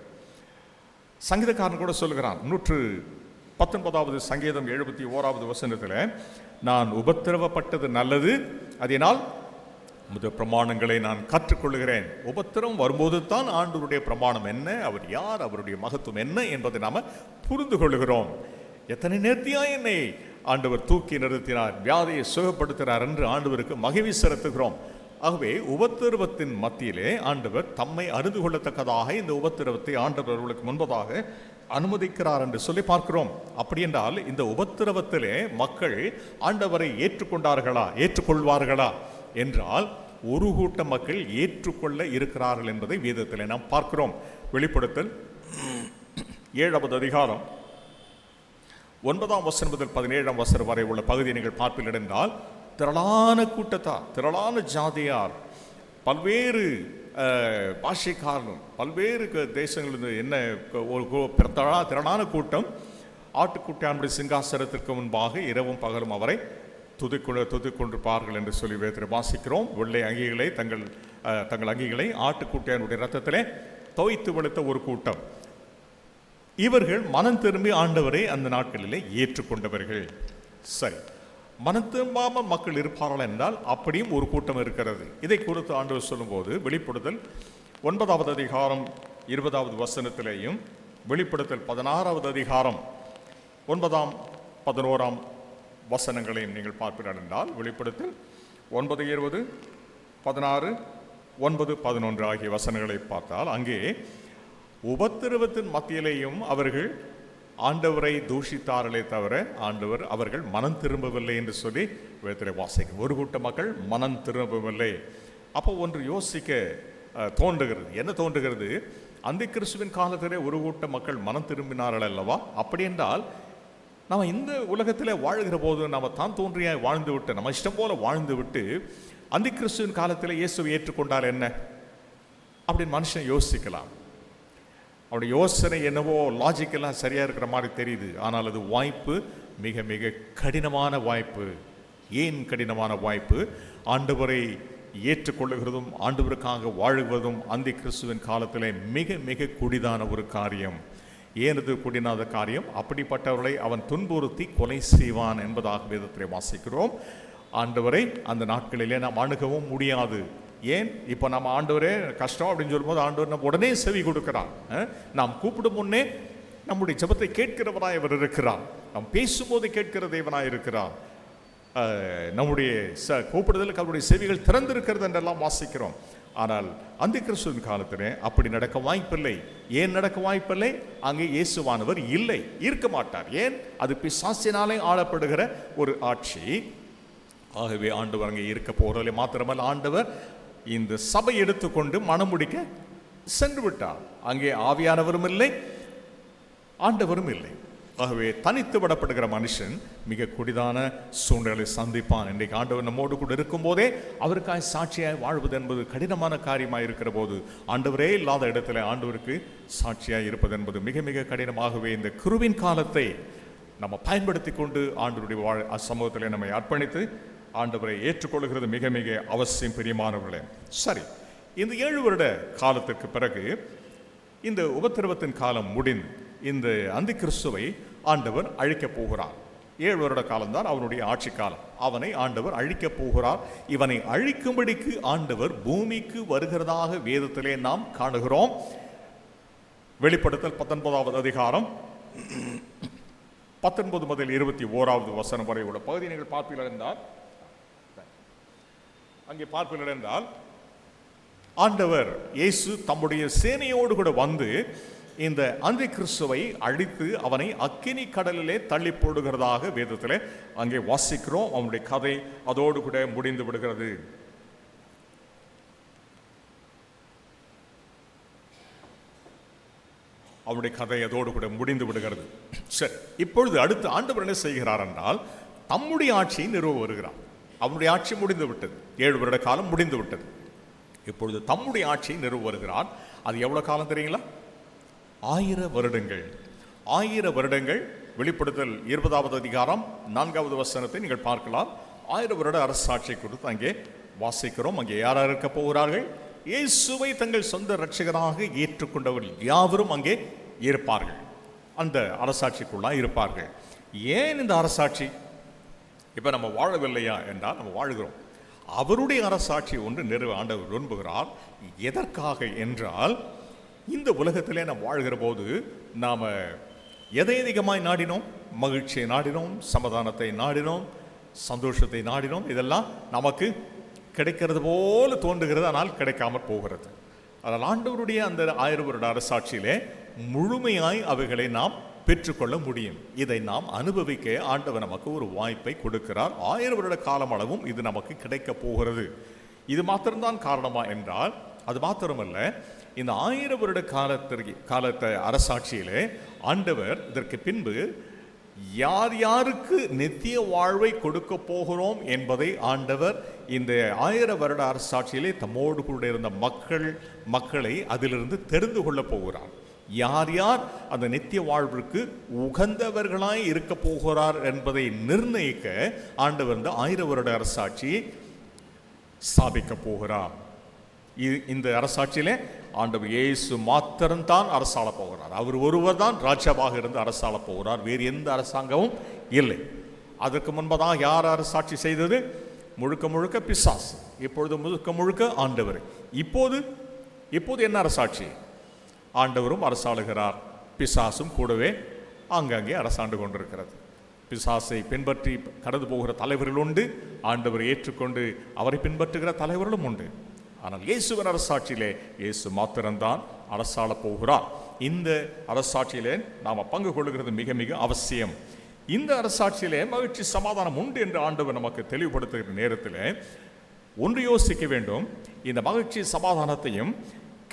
சங்கீதக்காரன் கூட சொல்லுகிறான், 119வது சங்கீதம் 71வது வசனத்தில், நான் உபத்திரவப்பட்டது நல்லது, அதனால் முத பிரமாணங்களை நான் கற்றுக்கொள்கிறேன். உபத்திரம் வரும்போது தான் ஆண்டவருடைய பிரமாணம் என்ன, அவர் யார், அவருடைய மகத்துவம் என்ன என்பதை நாம் புரிந்து கொள்கிறோம். எத்தனை நேர்த்தியாக என்னை ஆண்டவர் தூக்கி நிறுத்தினார், வியாதியை சுகப்படுத்தினார் என்று ஆண்டவருக்கு மகிழ்ச்சி செலுத்துகிறோம். ஆகவே உபத்திரவத்தின் மத்தியிலே ஆண்டவர் தம்மை அறிந்து கொள்ளத்தக்கதாக இந்த உபத்திரவத்தை ஆண்டவர் அவர்களுக்கு முன்பதாக அனுமதிக்கிறார் என்று சொல்லி பார்க்கிறோம். அப்படி என்றால் இந்த உபத்திரவத்திலே மக்கள் ஆண்டவரை ஏற்றுக்கொள்வார்களா என்றால், ஒரு கூட்ட மக்கள் ஏற்றுக்கொள்ள இருக்கிறார்கள் என்பதை வேதத்தில் நாம் பார்க்கிறோம். வெளிப்படுத்தல் 7வது அதிகாரம் 9ஆம் வசனம் முதல் 17ஆம் வசனம் வரை உள்ள பகுதியை நீங்கள் பார்ப்பீர்கள் என்றால், திரளான கூட்டத்தார், திரளான ஜாதியார், பல்வேறு பாஷைக்காரனும், பல்வேறு தேசங்களிலிருந்து என்ன ஒரு திரளான கூட்டம் ஆட்டுக்குட்டியானுடைய சிங்காசனத்திற்கு முன்பாக இரவும் பகலும் அவரை துதிக்கொண்டிருப்பார்கள் என்று சொல்லி வேதத்தில் வாசிக்கிறோம். வெள்ளை அங்கிகளை தங்கள் அங்கிகளை ஆட்டுக்குட்டியானுடைய ரத்தத்திலே தோய்த்து வெளுத்த ஒரு கூட்டம். இவர்கள் மனம் திரும்பி ஆண்டவரை அந்த நாட்களிலே ஏற்றுக்கொண்டவர்கள். சரி, மனம் திரும்பாமல் மக்கள் இருப்பார்கள் என்றால் அப்படியும் ஒரு கூட்டம் இருக்கிறது. இதை குறித்து ஆண்டவர் சொல்லும்போது வெளிப்படுத்தல் 9வது அதிகாரம் 20வது வசனத்திலேயும், வெளிப்படுத்தல் 16வது அதிகாரம் 9ஆம் 11ஆம் வசனங்களையும் நீங்கள் பார்ப்பீர்கள் என்றால், வெளிப்படுத்தல் 9:20, 16, 9:11 ஆகிய வசனங்களை பார்த்தால், அங்கே உபத்திரவத்தின் மத்தியிலேயும் அவர்கள் ஆண்டவரை தூஷித்தார்களே தவிர அவர்கள் மனம் திரும்பவில்லை என்று சொல்லி வேதத்திலே வாசிக்கும். ஒரு கூட்ட மக்கள் மனம் திரும்பவில்லை. அப்போ ஒன்று யோசிக்க தோன்றுகிறது. என்ன தோன்றுகிறது? அந்த கிறிஸ்துவின் காலத்திலே ஒரு கூட்ட மக்கள் மனம் திரும்பினார்கள் அல்லவா? அப்படி என்றால் நம்ம இந்த உலகத்தில் வாழ்கிற போது நம்ம தான் தோன்றிய வாழ்ந்து விட்டு, நம்ம இஷ்டம் போல வாழ்ந்து விட்டு, அந்த கிறிஸ்துவின் காலத்தில் இயேசுவை ஏற்றுக்கொண்டால் என்ன அப்படின்னு மனுஷன் யோசிக்கலாம். அவருடைய யோசனை என்னவோ லாஜிக்கெல்லாம் சரியாக இருக்கிற மாதிரி தெரியுது. ஆனால் அது வாய்ப்பு மிக மிக கடினமான வாய்ப்பு. ஏன் கடினமான வாய்ப்பு? ஆண்டவரை ஏற்றுக்கொள்ளுகிறதும் ஆண்டவருக்காக வாழ்வதும் அந்த கிறிஸ்துவின் காலத்தில் மிக மிக கொடிதான ஒரு காரியம். ஏனது கொடினாத காரியம்? அப்படிப்பட்டவர்களை அவன் துன்புறுத்தி கொலை செய்வான் என்பதாக வேதத்திலே வாசிக்கிறோம். ஆண்டவரை அந்த நாட்களிலே நாம் அணுகவும் முடியாது. ஏன்? இப்போ நம்ம ஆண்டவரே கஷ்டம் அப்படின்னு சொல்லும்போது ஆண்டவர் நம்ம உடனே செவி கொடுக்கிறார். நாம் கூப்பிடும் முன்னே நம்முடைய ஜெபத்தை கேட்கிறவனாய் அவர் இருக்கிறார். நாம் பேசும்போது கேட்கிற தேவனாய் இருக்கிறார். நம்முடைய கூப்பிடுதலுக்கு அவருடைய செவிகள் திறந்திருக்கிறது என்றெல்லாம் வாசிக்கிறோம். ஆனால் அந்த கிறிஸ்துவின் காலத்திலே அப்படி நடக்க வாய்ப்பில்லை. ஏன் நடக்க வாய்ப்பில்லை? அங்கே இயேசுவானவர் இல்லை, இருக்க மாட்டார். ஏன்? அது பிசாசினாலே ஆளப்படுகிற ஒரு ஆட்சி. ஆகவே ஆண்டவர் அங்கே இருக்க போறதில்லை. மாத்திரமல்ல, ஆண்டவர் இந்த சபை எடுத்துக்கொண்டு மனம் முடிக்க சென்று விட்டார். அங்கே ஆவியானவரும் இல்லை, ஆண்டவரும் இல்லை. ஆகவே தனித்து விடப்படுகிற மனுஷன் மிக கொடிதான சூழ்நிலை சந்திப்பான். இன்றைக்கு ஆண்டவர் நம்மோடு கூட இருக்கும் போதே அவருக்காய் சாட்சியாய் வாழ்வது என்பது கடினமான காரியமாக இருக்கிற போது, ஆண்டவரே இல்லாத இடத்துல ஆண்டவருக்கு சாட்சியாய் இருப்பது என்பது மிக மிக கடினமாகவே இந்த கிருவின் காலத்தை நம்ம பயன்படுத்தி கொண்டு ஆண்டவருடைய சமூகத்தில் நம்மை அர்ப்பணித்து ஆண்டவரை ஏற்றுக்கொள்கிறது மிக மிக அவசியம். பிரியமானவர்களே, சரி, இந்த 7 வருட காலத்திற்கு பிறகு இந்த உபத்திரவத்தின் காலம் முடிந்து இந்த அந்தி கிறிஸ்துவை ஆண்டவர் அழிக்கப் போகிறார். 7 வருட காலம்தான் அவனுடைய ஆட்சி காலம். அவனை ஆண்டவர் அழிக்கப் போகிறார். இவனை அழிக்கும்படிக்கு ஆண்டவர் பூமிக்கு வருகிறதாக வேதத்திலே நாம் காணுகிறோம். வெளிப்படுத்தல் 19வது அதிகாரம் 19 முதல் 21வது வசனம் வரை உள்ள பகுதி நீங்கள் பார்ப்பீர்கள் என்றால், அங்கே பார்ப்பீர்கள் என்றால், ஆண்டவர் இயேசு தம்முடைய சேனையோடு கூட வந்து இந்த அந்தி கிறிஸ்துவை அழித்து அவனை அக்கினி கடலிலே தள்ளி போடுகிறதாக வேதத்திலே அங்கே வாசிக்கிறோம். அவனுடைய கதை அதோடு கூட முடிந்து விடுகிறது. அவருடைய கதை அதோடு கூட முடிந்து விடுகிறது. சரி, இப்பொழுது அடுத்து ஆண்டவர் என்ன செய்கிறார் என்றால், தம்முடைய ஆட்சியை நிறுவ வருகிறார். அவனுடைய ஆட்சி முடிந்து விட்டது, 7 வருட காலம் முடிந்து விட்டது. இப்பொழுது தம்முடைய ஆட்சியை நிறுவ வருகிறார். அது எவ்வளவு காலம் தெரியுங்களா? 1000 வருடங்கள். 1000 வருடங்கள். வெளிப்படுத்தல் 20வது அதிகாரம் 4வது வசனத்தை நீங்கள் பார்க்கலாம். 1000 வருட அரசாட்சி குறித்து அங்கே வாசிக்கிறோம். அங்கே யார் இருக்க போகிறார்கள்? இயேசுவை தங்கள் சொந்த இரட்சகராக ஏற்றுக்கொண்டவர்கள் யாவரும் அங்கே இருப்பார்கள். அந்த அரசாட்சிக்குள்ளாக இருப்பார்கள். ஏன் இந்த அரசாட்சி? இப்போ நம்ம வாழவில்லையா என்றால் நம்ம வாழுகிறோம். அவருடைய அரசாட்சி ஒன்று நிறுவ ஆண்டவர் விரும்புகிறார். எதற்காக என்றால், இந்த உலகத்திலே நாம் வாழ்கிற போது நாம் எதை அதிகமாய் நாடினோம்? மகிழ்ச்சியை நாடினோம், சமாதானத்தை நாடினோம், சந்தோஷத்தை நாடினோம். இதெல்லாம் நமக்கு கிடைக்கிறது போல தோன்றுகிறது, ஆனால் கிடைக்காமல் போகிறது. அதனால் ஆண்டவருடைய அந்த 1000 வருட அரசாட்சியிலே முழுமையாய் அவைகளை நாம் பெற்றுக்கொள்ள முடியும். இதை நாம் அனுபவிக்க ஆண்டவர் நமக்கு ஒரு வாய்ப்பை கொடுக்கிறார். 1000 வருட காலம் அளவும் இது நமக்கு கிடைக்க போகிறது. இது மாத்திரம்தான் காரணமா என்றால், அது மாத்திரமல்ல, இந்த 1000 வருட காலத்தை அரசாட்சியிலே ஆண்டவர் இதற்கு பின்பு யார் யாருக்கு நித்திய வாழ்வை கொடுக்க போகிறோம் என்பதை ஆண்டவர் இந்த 1000 வருட அரசாட்சியிலே தம்மோடு கூட இருந்த மக்களை அதிலிருந்து தெரிந்து கொள்ள போகிறார். யார் யார் அந்த நித்திய வாழ்விற்கு உகந்தவர்களாய் இருக்க போகிறார் என்பதை நிர்ணயிக்க ஆண்டவர் இந்த 1000 வருட அரசாட்சியை ஸ்தாபிக்க போகிறார். இந்த அரசாட்சியிலே ஆண்டவர் இயேசு மாத்திரம்தான் அரசாள போகிறார். அவர் ஒருவர் தான் ராஜாவாக இருந்து அரசாள போகிறார். வேறு எந்த அரசாங்கமும் இல்லை. அதற்கு முன்பதாக யார் அரசாட்சி செய்தது? முழுக்க முழுக்க பிசாசு. இப்பொழுது முழுக்க முழுக்க ஆண்டவர். இப்போது என்ன அரசாட்சி? ஆண்டவரும் அரசாளுகிறார், பிசாசும் கூடவே ஆங்காங்கே அரசாண்டு கொண்டிருக்கிறது. பிசாசை பின்பற்றி கடந்து போகிற தலைவர்கள் உண்டு, ஆண்டவரை ஏற்றுக்கொண்டு அவரை பின்பற்றுகிற தலைவர்களும் உண்டு. ஆனால் இயேசுவின் அரசாட்சியிலே இயேசு மாத்திரம்தான் அரசாள போகிறார். இந்த அரசாட்சியிலே நாம் பங்கு கொள்ளுகிறது மிக மிக அவசியம். இந்த அரசாட்சியிலே மகிழ்ச்சி சமாதானம் உண்டு என்று ஆண்டவர் நமக்கு தெளிவுபடுத்துகிற நேரத்தில் ஒன்று யோசிக்க வேண்டும். இந்த மகிழ்ச்சி சமாதானத்தையும்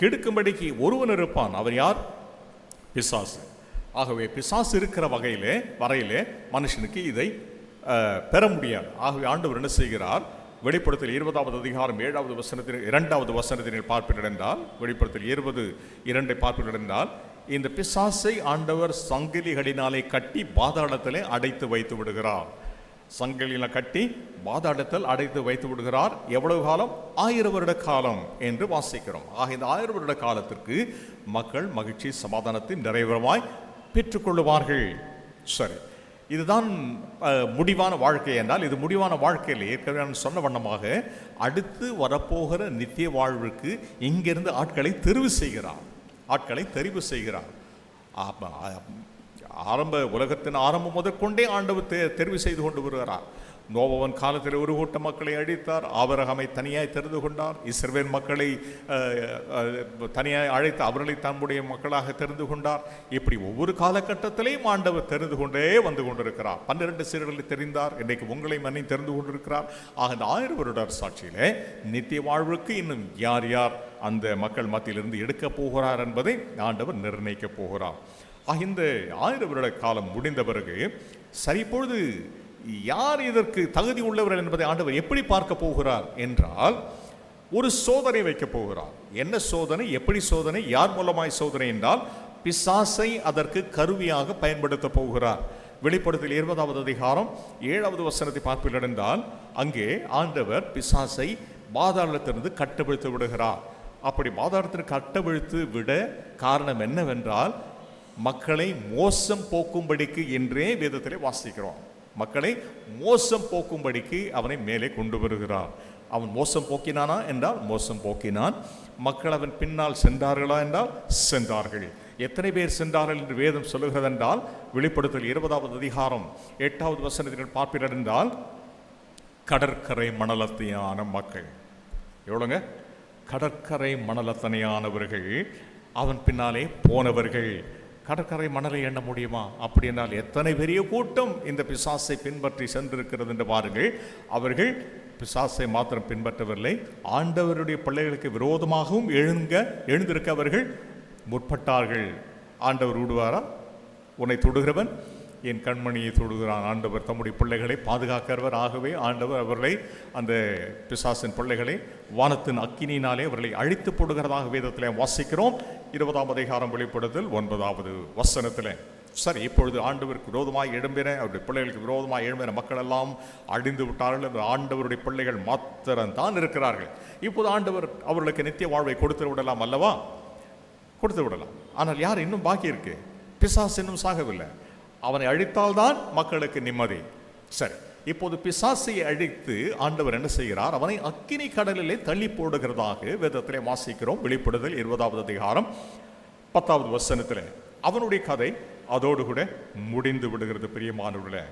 கெடுக்கும்படிக்கு ஒருவன் இருப்பான். அவர் யார்? பிசாசு. ஆகவே பிசாசு இருக்கிற வரையிலே மனுஷனுக்கு இதை பெற முடியாது. ஆகவே ஆண்டவர் என்ன செய்கிறார்? வெளிப்படுத்தல் 20வது அதிகாரம் 7வது வசனத்தில் 2வது வசனத்தினை பார்ப்பீர்கள் என்றால், வெளிப்படுத்தல் 20:2 பார்ப்பீர்கள் என்றால், இந்த பிசாசை ஆண்டவர் சங்கிலிகளினாலே கட்டி பாதாளத்திலே அடைத்து வைத்து விடுகிறார். சங்கிலியில கட்டி பாதாளத்தில் அடைத்து வைத்து விடுகிறார். எவ்வளவு காலம்? 1000 வருட காலம் என்று வாசிக்கிறோம். ஆக இந்த 1000 வருட காலத்திற்கு மக்கள் மகிழ்ச்சி சமாதானத்தை நிறைவேறமாய் பெற்றுக்கொள்ளுவார்கள். சரி, இதுதான் முடிவான வாழ்க்கை என்றால், இது முடிவான வாழ்க்கையில் ஏற்கனவே நான் சொன்ன வண்ணமாக அடுத்து வரப்போகிற நித்திய வாழ்வுக்கு இங்கிருந்து ஆட்களை தெரிவு செய்கிறார். உலகத்தின் ஆரம்பம் முதற்கொண்டே ஆண்டவர் தெரிவு செய்து கொண்டு வருகிறார். நோவாவின் காலத்தில் ஒரு கூட்ட மக்களை அழித்தார். ஆபிரகாமை தனியாய் தெரிந்து கொண்டார். இஸ்ரவேல் மக்களை தனியாய் அழைத்து அவர்களை தம்முடைய மக்களாக தெரிந்து கொண்டார். இப்படி ஒவ்வொரு காலகட்டத்திலையும் ஆண்டவர் தெரிந்து கொண்டே வந்து கொண்டிருக்கிறார். 12 சீடர்களை தெரிந்தார். இன்றைக்கு உங்களை மன்னி தெரிந்து கொண்டிருக்கிறார். ஆக இந்த 1000 வருட சாட்சியிலே நித்திய வாழ்வுக்கு இன்னும் யார் யார் அந்த மக்கள் மத்தியிலிருந்து எடுக்க போகிறார் என்பதை ஆண்டவர் நிர்ணயிக்க போகிறார். இந்த 1000 வருட காலம் முடிந்த பிறகு சரி, இப்பொழுது யார் இதற்கு தகுதி உள்ளவர்கள் என்பதை ஆண்டவர் எப்படி பார்க்க போகிறார் என்றால், ஒரு சோதனை வைக்க போகிறார். என்ன சோதனை? எப்படி சோதனை? யார் மூலமாய் சோதனை என்றால், பிசாசை அதற்கு கருவியாக பயன்படுத்த போகிறார். வெளிப்படுத்தல் 20வது அதிகாரம் 7வது வசனத்தை பார்ப்பீர்கள் என்றால், அங்கே ஆண்டவர் பிசாசை பாதாளத்திலிருந்து கட்டவிழ்த்து விடுகிறார். அப்படி பாதாளத்திற்கு கட்டவிழ்த்து விட காரணம் என்னவென்றால், மக்களை மோசம் போக்கும்படிக்கு என்றே வேதத்திலே வாசிக்கிறோம். மக்களை மோசம் போக்கும்படிக்கு அவனை மேலே கொண்டு வருகிறார். அவன் மோசம் போக்கினானா என்றால் மோசம் போக்கினான். மக்கள் அவன் பின்னால் சென்றார்களா என்றால் சென்றார்கள். எத்தனை பேர் சென்றார்கள் என்று வேதம் சொல்லுகிறது என்றால், வெளிப்படுத்தல் 20வது அதிகாரம் 8வது வசனத்தில் பார்ப்பீர்கள் என்றால், கடற்கரை மணலத்தையான மக்கள். எவ்வளோங்க? கடற்கரை மணலத்தனையானவர்கள், அவன் பின்னாலே போனவர்கள். கடற்கரை மணலை எண்ண முடியுமா? அப்படி என்றால் எத்தனை பெரிய கூட்டம் இந்த பிசாசை பின்பற்றி சென்றிருக்கிறது என்று பாருங்கள். அவர்கள் பிசாசை மாத்திரம் பின்பற்றவில்லை, ஆண்டவருடைய பிள்ளைகளுக்கு விரோதமாகவும் எழுந்திருக்க அவர்கள் முற்பட்டார்கள். ஆண்டவர் விடுவாரா? உன்னை தொடுகிறவன் என் கண்மணியை தொடுகிறான். ஆண்டவர் தம்முடைய பிள்ளைகளை பாதுகாக்கிறவர். ஆகவே ஆண்டவர் அவர்களை, அந்த பிசாசின் பிள்ளைகளை வானத்தின் அக்கினியினாலே அவர்களை அழித்து போடுகிறதாக வேதத்தில் வாசிக்கிறோம். 20ஆம் அதிகாரம் வெளிப்படுதல் 9வது வசனத்தில். சரி, இப்பொழுது ஆண்டவருக்கு விரோதமாக எழும்பின, அவருடைய பிள்ளைகளுக்கு விரோதமாக எழும்பின மக்கள் எல்லாம் அழிந்து விட்டார்கள். ஆண்டவருடைய பிள்ளைகள் மாத்திரம்தான் இருக்கிறார்கள். இப்போது ஆண்டவர் அவர்களுக்கு நித்திய வாழ்வை கொடுத்து விடலாம் அல்லவா? கொடுத்து விடலாம். ஆனால் யார் இன்னும் பாக்கி இருக்கு? பிசாசு இன்னும் சாகவில்லை. அவனை அழித்தால்தான் மக்களுக்கு நிம்மதி. சரி, இப்போது பிசாசை அழித்து ஆண்டவர் என்ன செய்கிறார்? அவனை அக்கினி கடலிலே தள்ளி போடுகிறதாக வேதத்திலே வாசிக்கிறோம். வெளிப்படுதல் 20வது அதிகாரம் 10வது வசனத்தில். அவனுடைய கதை அதோடு கூட முடிந்து விடுகிறது. பிரியமானவர்களே,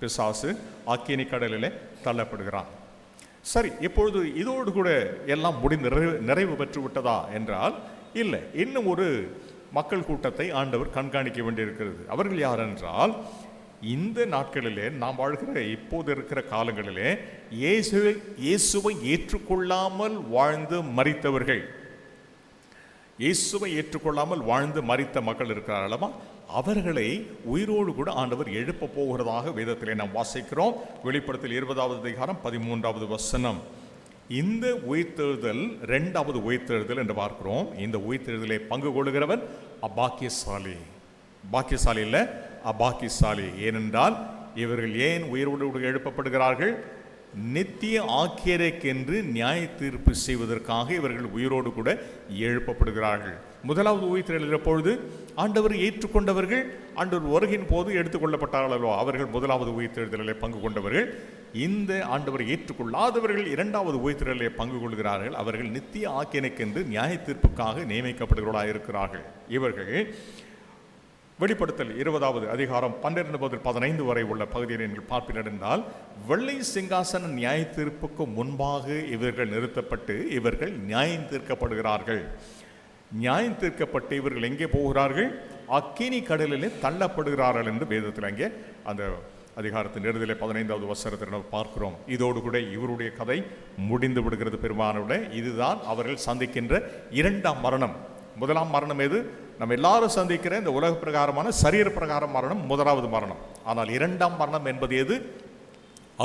பிசாசு அக்கினி கடலிலே தள்ளப்படுகிறான். சரி, இப்பொழுது இதோடு கூட எல்லாம் முடிந்து நிறைவு பெற்று விட்டதா என்றால் இல்லை. இன்னும் ஒரு மக்கள் கூட்டத்தை ஆண்டவர் கண்காணிக்க வேண்டியிருக்கிறது. அவர்கள் யார் என்றால், இந்த நாட்களிலே நாம் வாழ்கிற இப்போது இருக்கிற காலங்களிலே இயேசுவை ஏற்றுக்கொள்ளாமல் வாழ்ந்து மரித்தவர்கள், இயேசுவை ஏற்றுக்கொள்ளாமல் வாழ்ந்து மரித்த மக்கள் இருக்கிறார் அல்லவா? அவர்களை உயிரோடு கூட ஆண்டவர் எழுப்ப போகிறதாக வேதத்திலே நாம் வாசிக்கிறோம். வெளிப்படுத்தல் 20வது அதிகாரம் 13வது வசனம். இந்த உயிர்த்தெழுதல் 2வது உயிர்த்தெழுதல் என்று பார்க்கிறோம். இந்த உயிர்த்தெழுதலை பங்கு கொள்கிறவன் அபாக்கியசாலி. பாக்கியசாலி இல்லை, அபாக்கியசாலி. ஏனென்றால் இவர்கள் ஏன் உயிரோடு எழுப்பப்படுகிறார்கள்? நித்திய ஆக்கியரைக்கென்று நியாய தீர்ப்பு செய்வதற்காக இவர்கள் உயிரோடு கூட எழுப்பப்படுகிறார்கள். முதலாவது உயிர்த்தெழுதல் பொழுது ஆண்டவர் ஏற்றுக்கொண்டவர்கள் ஆண்டவர் வருகின் போது எடுத்துக்கொள்ளப்பட்டார்களோ, அவர்கள் முதலாவது உயிர்த்தெழுதலிலே பங்கு கொண்டவர்கள். இந்த ஆண்டவரை ஏற்றுக்கொள்ளாதவர்கள் 2வது உயிர்த்தெழுதலிலே பங்கு கொள்கிறார்கள். அவர்கள் நித்திய ஆக்கியரைக்கென்று நியாய தீர்ப்புக்காக நியமிக்கப்படுகிறவர்களாக இருக்கிறார்கள். இவர்கள் வெளிப்படுத்தல் 20வது அதிகாரம் 12 முதல் 15 வரை உள்ள பகுதியில் நீங்கள் பார்ப்பீர்கள் என்றால், வெள்ளை சிங்காசன நியாய தீர்ப்புக்கு முன்பாக இவர்கள் நிறுத்தப்பட்டு இவர்கள் நியாயம் தீர்க்கப்படுகிறார்கள். நியாயம் தீர்க்கப்பட்டு இவர்கள் எங்கே போகிறார்கள்? அக்கினி கடலிலே தள்ளப்படுகிறார்கள் என்று வேதத்தில் அங்கே அந்த அதிகாரத்தின் இறுதியிலே 15வது வசனத்தில் நாம் பார்க்கிறோம். இதோடு கூட இவருடைய கதை முடிந்து விடுகிறது. பெருமானுடைய இதுதான் அவர்கள் சந்திக்கின்ற 2ஆம் மரணம். முதலாம் மரணம் எது? நம்ம எல்லாரும் சந்திக்கிற இந்த உலக பிரகாரமான சரீர பிரகாரம் மரணம் முதலாவது மரணம். ஆனால் 2ஆம் மரணம் என்பது எது?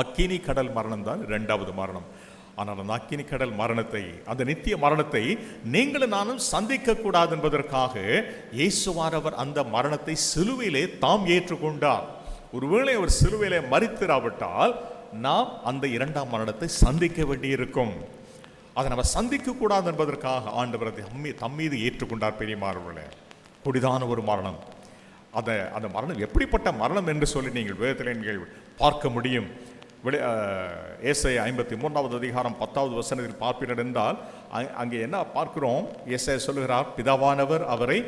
அக்கினி கடல் மரணம் தான் 2வது மரணம். ஆனால் அந்த அக்கினி கடல் மரணத்தை, அந்த நித்திய மரணத்தை நீங்களும் நானும் சந்திக்க கூடாது என்பதற்காக இயேசுவானவர் அந்த மரணத்தை சிலுவையிலே தாம் ஏற்றுக்கொண்டார். ஒருவேளை அவர் சிலுவையிலே மரித்திராவிட்டால் நாம் அந்த 2ஆம் மரணத்தை சந்திக்க வேண்டியிருக்கும். அதை நம்ம சந்திக்க கூடாது என்பதற்காக ஆண்டவர் தம் மீது ஏற்றுக்கொண்டார். பெரியமானவர்களே, கொடிதான ஒரு மரணம். அந்த மரணம் எப்படிப்பட்ட மரணம் என்று சொல்லி நீங்கள் வேதத்தில் நீங்கள் பார்க்க முடியும். ஏசாயா 53வது அதிகாரம் 10வது வசனத்தில் பார்ப்பீர்கள் என்றால், அங்கே என்ன பார்க்கிறோம்? ஏசாயா சொல்லுகிறார், பிதாவானவர் அவரை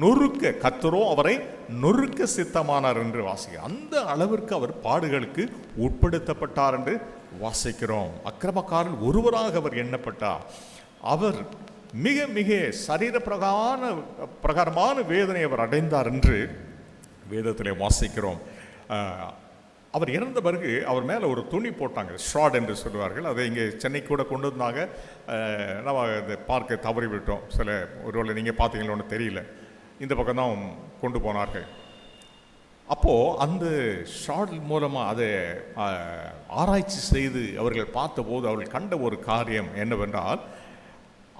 நொறுக்க, கர்த்தரோ அவரை நொறுக்க சித்தமானார் என்று வாசிக்க. அந்த அளவிற்கு அவர் பாடுகளுக்கு உட்படுத்தப்பட்டார் என்று வாசிக்கிறோம். அக்கிரமக்காரன் ஒருவராக அவர் எண்ணப்பட்டார். அவர் மிக மிக சரீர பிரகாரமான வேதனை அவர் அடைந்தார் என்று வேதத்திலே வாசிக்கிறோம். அவர் இறந்த பிறகு அவர் மேலே ஒரு துணி போட்டாங்க, ஷார்ட் என்று சொல்லுவார்கள். அதை இங்கே சென்னைக்கு கூட கொண்டு வந்தாங்க. நம்ம அதை பார்க்க தவறி விட்டோம். ஒருவேளை நீங்கள் பார்த்தீங்களோன்னு தெரியல. இந்த பக்கம் தான் கொண்டு போனார்கள். அப்போது அந்த ஷார்ட் மூலமாக அதை ஆராய்ச்சி செய்து அவர்கள் பார்த்தபோது அவர்கள் கண்ட ஒரு காரியம் என்னவென்றால்,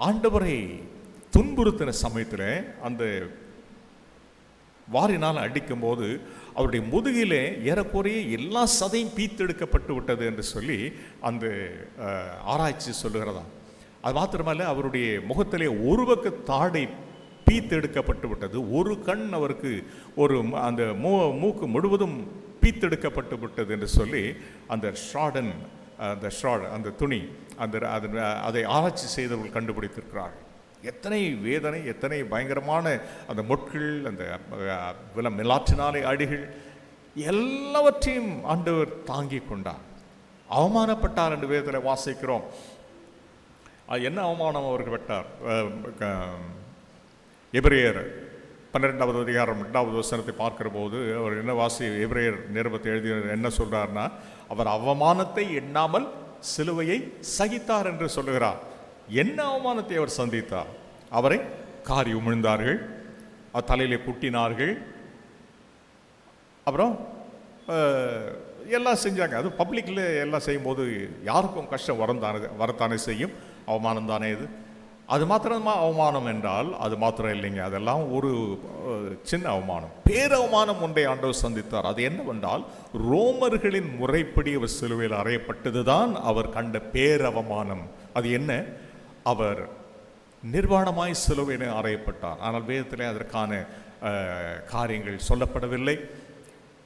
ஆண்டவரை துன்புறுத்தின சமயத்தில் அந்த வாரினால் அடிக்கும்போது அவருடைய முதுகிலே ஏறக்குறைய எல்லா சதையும் பீத்தெடுக்கப்பட்டு விட்டது என்று சொல்லி அந்த ஆராய்ச்சி சொல்லுகிறதா. அது மாத்திரமல்ல, அவருடைய முகத்திலே ஒரு பக்க தாடை பீத்தெடுக்கப்பட்டு விட்டது. ஒரு கண் அவருக்கு அந்த மூக்கு முழுவதும் பீத்தெடுக்கப்பட்டு விட்டது என்று சொல்லி அந்த அந்த துணி அதை ஆராய்ச்சி செய்தவர்கள் கண்டுபிடித்திருக்கிறார்கள். எத்தனை வேதனை, எத்தனை பயங்கரமான அந்த மொட்கள், அந்த மிலாற்றினாலே அடிகள் எல்லாவற்றையும் ஆண்டவர் தாங்கி கொண்டார். அவமானப்பட்டார் என்று வேதத்தில் வாசிக்கிறோம். என்ன அவமானம் அவருக்கு விட்டார்? எபிரேயர் 12வது அதிகாரம் 2வது வசனத்தை பார்க்கிற போது அவர் என்ன எபிரேயர் நிருபத்தை எழுதி என்ன சொல்றார்னா, அவர் அவமானத்தை எண்ணாமல் சிலுவையை சகித்தார் என்று சொல்லுகிறார். என்ன அவமானத்தை அவர் சந்தித்தார்? அவரை காரி உமிழ்ந்தார்கள், தலையிலே குட்டினார்கள், அப்புறம் எல்லாம் செஞ்சாங்க. அது பப்ளிக்கில் எல்லாம் செய்யும்போது யாருக்கும் கஷ்டம் வரத்தானே செய்யும். அவமானம் தானே இது. அது மாத்திரமா அவமானம் என்றால் அது மாத்திரம் இல்லைங்க, அதெல்லாம் ஒரு சின்ன அவமானம். பேரவமானம் ஒன்றை ஆண்டவர் சந்தித்தார். அது என்னவென்றால், ரோமர்களின் முறைப்படி அவர் சிலுவையில் அறையப்பட்டதுதான் அவர் கண்ட பேரவமானம். அது என்ன? அவர் நிர்வாணமாய் சிலுவையில் அறையப்பட்டார். ஆனால் வேதத்திலே அதற்கான காரியங்கள் சொல்லப்படவில்லை.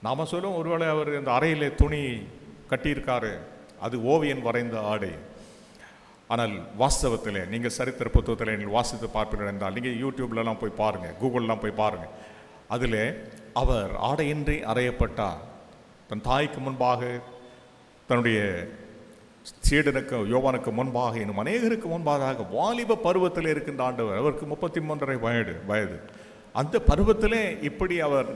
நாம் சொல்லுவோம், ஒருவேளை அவர் அந்த அறையிலே துணி கட்டியிருக்காரு, அது ஓவியன் வரைந்த ஆடை. ஆனால் வாஸ்தவத்தில் நீங்கள் சரித்திர புத்தகத்தில் நீங்கள் வாசித்து பார்ப்பீர்கள் என்றால், நீங்கள் யூடியூப்லலாம் போய் பாருங்கள், கூகுள்லாம் போய் பாருங்கள், அதில் அவர் ஆடையின்றி அறையப்பட்டார். தன் தாய்க்கு முன்பாக, தன்னுடைய சீடனுக்கு யோவானுக்கு முன்பாக, இன்னும் அநேகருக்கு முன்பாக வாலிப பருவத்தில் இருக்கின்ற ஆண்டவர், அவருக்கு 33.5 வயது. அந்த பருவத்திலே இப்படி அவர்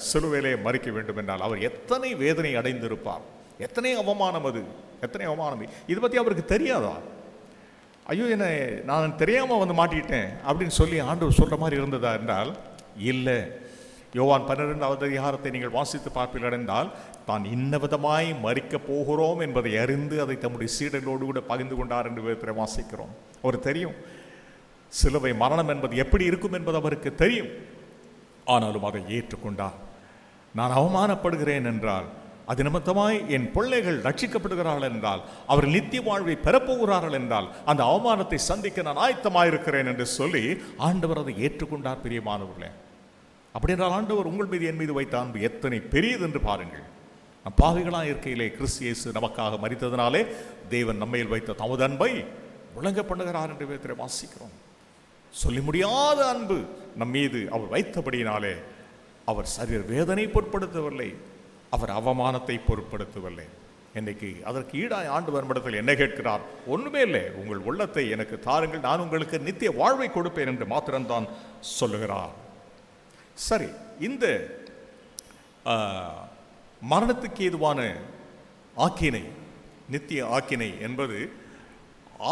சிலுவையிலே மறிக்க வேண்டும் என்றால் அவர் எத்தனை வேதனை அடைந்திருப்பார், எத்தனை அவமானம், அது எத்தனை அவமானம். இது பற்றி அவருக்கு தெரியாதா? ஐயோ, என்ன நான் தெரியாமல் வந்து மாட்டிக்கிட்டேன் அப்படின்னு சொல்லி ஆண்டவர் சொல்கிற மாதிரி இருந்ததா என்றால் இல்லை. யோவான் 12வது அதிகாரத்தை நீங்கள் வாசித்து பார்ப்பீர்கள் என்றால், தான் இன்ன விதமாய் மறிக்கப் போகிறோம் என்பதை அறிந்து அதை தம்முடைய சீடர்களோடு கூட பகிர்ந்து கொண்டார் என்று வேதத்தில் வாசிக்கிறோம். அவருக்கு தெரியும் சிலுவை மரணம் என்பது எப்படி இருக்கும் என்பது அவருக்கு தெரியும். ஆனாலும் அதை ஏற்றுக்கொண்டார். நான் அவமானப்படுகிறேன் என்றால், அது நிமித்தமாய் என் பிள்ளைகள் ரட்சிக்கப்படுகிறார்கள் என்றால், அவர் நித்திய வாழ்வை பெறப்போகிறார்கள் என்றால், அந்த அவமானத்தை சந்திக்க நான் ஆயத்தமாயிருக்கிறேன் என்று சொல்லி ஆண்டவர் அதை ஏற்றுக்கொண்டார். பிரியமானவர்களே, அப்படி என்றால் ஆண்டவர் உங்கள் மீது என் மீது வைத்த அன்பு எத்தனை பெரியது என்று பாருங்கள். நம் பாவிகளாக இருக்கையிலே கிறிஸ்து இயேசு நமக்காக மரித்ததினாலே தேவன் நம்மையில் வைத்த தமது அன்பை விளங்க பண்ணுகிறார் என்று வேதத்திலே வாசிக்கிறோம். சொல்லி முடியாத அன்பு நம் மீது அவர் வைத்தபடியினாலே அவர் சரீர வேதனை பொருட்படுத்தவில்லை, அவர் அவமானத்தை பொருட்படுத்தவில்லை. இன்னைக்கு அதற்கு ஈடாய் ஆண்டவர் இடத்தில் என்ன கேட்கிறார்? ஒன்றுமே இல்லை, உங்கள் உள்ளத்தை எனக்கு தாருங்கள், நான் உங்களுக்கு நித்திய வாழ்வை கொடுப்பேன் என்று மாத்திரம்தான் சொல்லுகிறார். சரி, இந்த மரணத்துக்கு ஏதுவான ஆக்கினை, நித்திய ஆக்கினை என்பது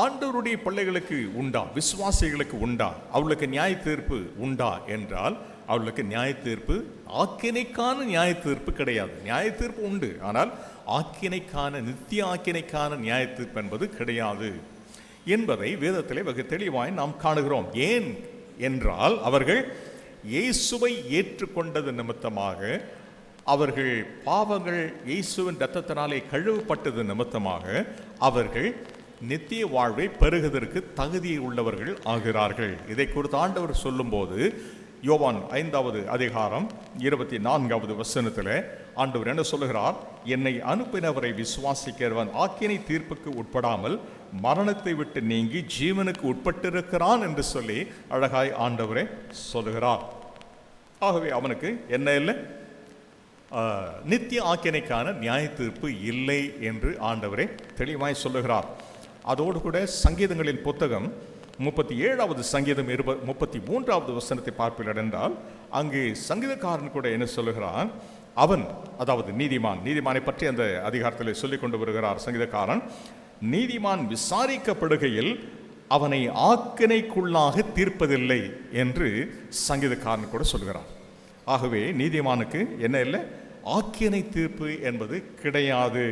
ஆண்டவருடைய பிள்ளைகளுக்கு உண்டா, விசுவாசிகளுக்கு உண்டா, அவர்களுக்கு நியாய தீர்ப்பு உண்டா என்றால், அவர்களுக்கு நியாய தீர்ப்பு, ஆக்கினைக்கான நியாய தீர்ப்பு கிடையாது. நியாய தீர்ப்பு உண்டு, ஆனால் ஆக்கினைக்கான, நித்திய ஆக்கினைக்கான நியாய தீர்ப்பு என்பது கிடையாது என்பதை வேதத்திலே வெகு தெளிவாய் நாம் காணுகிறோம். ஏன் என்றால், அவர்கள் இயேசுவை ஏற்றுக்கொண்டது நிமித்தமாக, அவர்கள் பாவங்கள் இயேசுவின் இரத்தத்தினாலே கழுவப்பட்டது நிமித்தமாக அவர்கள் நித்திய வாழ்வை பெறுவதற்கு தகுதி உள்ளவர்கள் ஆகிறார்கள். இதை குறித்து ஆண்டவர் சொல்லும்போது யோவான் 5வது அதிகாரம் 24வது வசனத்தில் ஆண்டவர் என்ன சொல்லுகிறார்? என்னை அனுப்பினவரை விசுவாசிக்கிறவன் ஆக்கினை தீர்ப்புக்கு உட்படாமல் மரணத்தை விட்டு நீங்கி ஜீவனுக்கு உட்பட்டிருக்கிறான் என்று சொல்லி அழகாய் ஆண்டவரே சொல்லுகிறார். ஆகவே அவனுக்கு என்ன இல்லை? நித்திய ஆக்கினைக்கான நியாய தீர்ப்பு இல்லை என்று ஆண்டவரே தெளிவாய் சொல்லுகிறார். அதோடு கூட சங்கீதங்களின் புத்தகம் 37வது சங்கீதம் 33வது வசனத்தை பார்ப்பீர்கள் என்றால், அங்கு சங்கீதக்காரன் கூட என்ன சொல்லுகிறான்? அவன், அதாவது நீதிமானை பற்றி அந்த அதிகாரத்தில் சொல்லிக் கொண்டு வருகிறார் சங்கீதக்காரன். நீதிமான் விசாரிக்கப்படுகையில் அவனை ஆக்கினைக்குள்ளாக தீர்ப்பதில்லை என்று சங்கீதக்காரன் கூட சொல்கிறார். ஆகவே நீதிமானுக்கு என்ன இல்லை? ஆக்கினை தீர்ப்பு என்பது கிடையாது.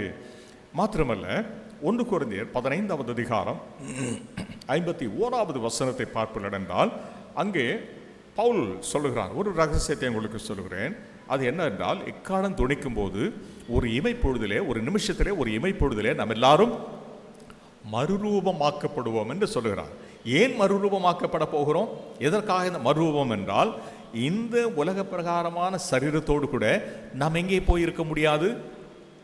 மாத்திரமல்ல, 1 கொரிந்தியர் 15வது அதிகாரம் 51வது வசனத்தை பார்ப்பீர்கள் என்றால், அங்கே பவுல் சொல்லுகிறார், ஒரு ரகசியத்தை உங்களுக்கு சொல்லுகிறேன். அது என்ன என்றால், எக்காலம் துணிக்கும் போது ஒரு இமைப்பொழுதிலே, ஒரு நிமிஷத்திலே, ஒரு இமைப்பொழுதிலே நாம் எல்லாரும் மறுரூபமாக்கப்படுவோம் என்று சொல்லுகிறார். ஏன் மறுரூபமாக்கப்பட போகிறோம்? எதற்காக இந்த மறுரூபம் என்றால், இந்த உலக பிரகாரமான சரீரத்தோடு கூட நாம் எங்கே போயிருக்க முடியாது?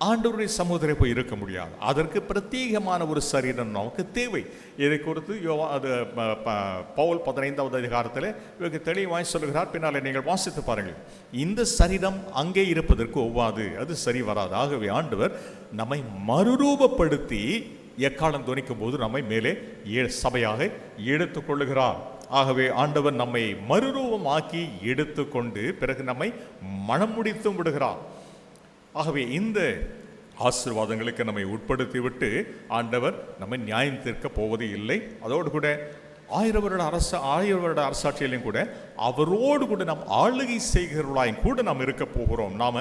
ஆண்டவருடைய சமூகத்தில் போய் இருக்க முடியாது. அதற்கு பிரத்யேகமான ஒரு சரீரம் நமக்கு தேவை. இதை குறித்து பவுல் 15வது அதிகாரத்தில் இவருக்கு தெளிவாய் சொல்லுகிறார். பின்னாலே நீங்கள் வாசித்து பாருங்கள். இந்த சரீரம் அங்கே இருப்பதற்கு ஒவ்வாது, அது சரி வராது. ஆகவே ஆண்டவர் நம்மை மறுரூபப்படுத்தி எக்காலம் துணிக்கும் போது நம்மை மேலே சபையாக எடுத்துக் கொள்ளுகிறார். ஆகவே ஆண்டவர் நம்மை மறுரூபமாக்கி எடுத்துக்கொண்டு பிறகு நம்மை மனம் முடித்து விடுகிறார். ஆகவே இந்த ஆசீர்வாதங்களுக்கு நம்மை உட்படுத்தி விட்டு ஆண்டவர் நம்மை நியாயம் தீர்க்க போவது இல்லை. அதோடு கூட 1000 வருட அரசாட்சியிலையும் கூட அவரோடு கூட நாம் ஆளுகை செய்கிறவர்களாயும் கூட நாம் இருக்க போகிறோம். நாம்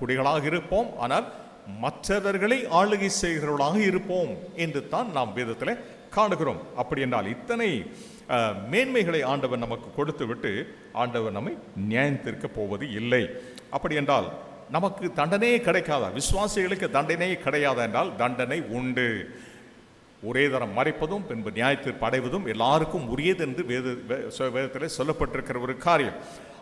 குடிகளாக இருப்போம், ஆனால் மற்றவர்களை ஆளுகை செய்கிறவர்களாக இருப்போம் என்று தான் நாம் வேதத்தில் காணுகிறோம். அப்படி என்றால் இத்தனை மேன்மைகளை ஆண்டவர் நமக்கு கொடுத்து விட்டு ஆண்டவர் நம்மை நியாயம் தீர்க்க போவது இல்லை. அப்படி என்றால் நமக்கு தண்டனையே கிடைக்காதா? விசுவாசிகளுக்கு தண்டனையே கிடையாதா என்றால் தண்டனை உண்டு. ஒரே தரம் மறைப்பதும் பின்பு நியாயத்தீர்ப்பு அடைவதும் எல்லாருக்கும் உரியது என்று வேதத்தில் சொல்லப்பட்டிருக்கிற ஒரு காரியம்.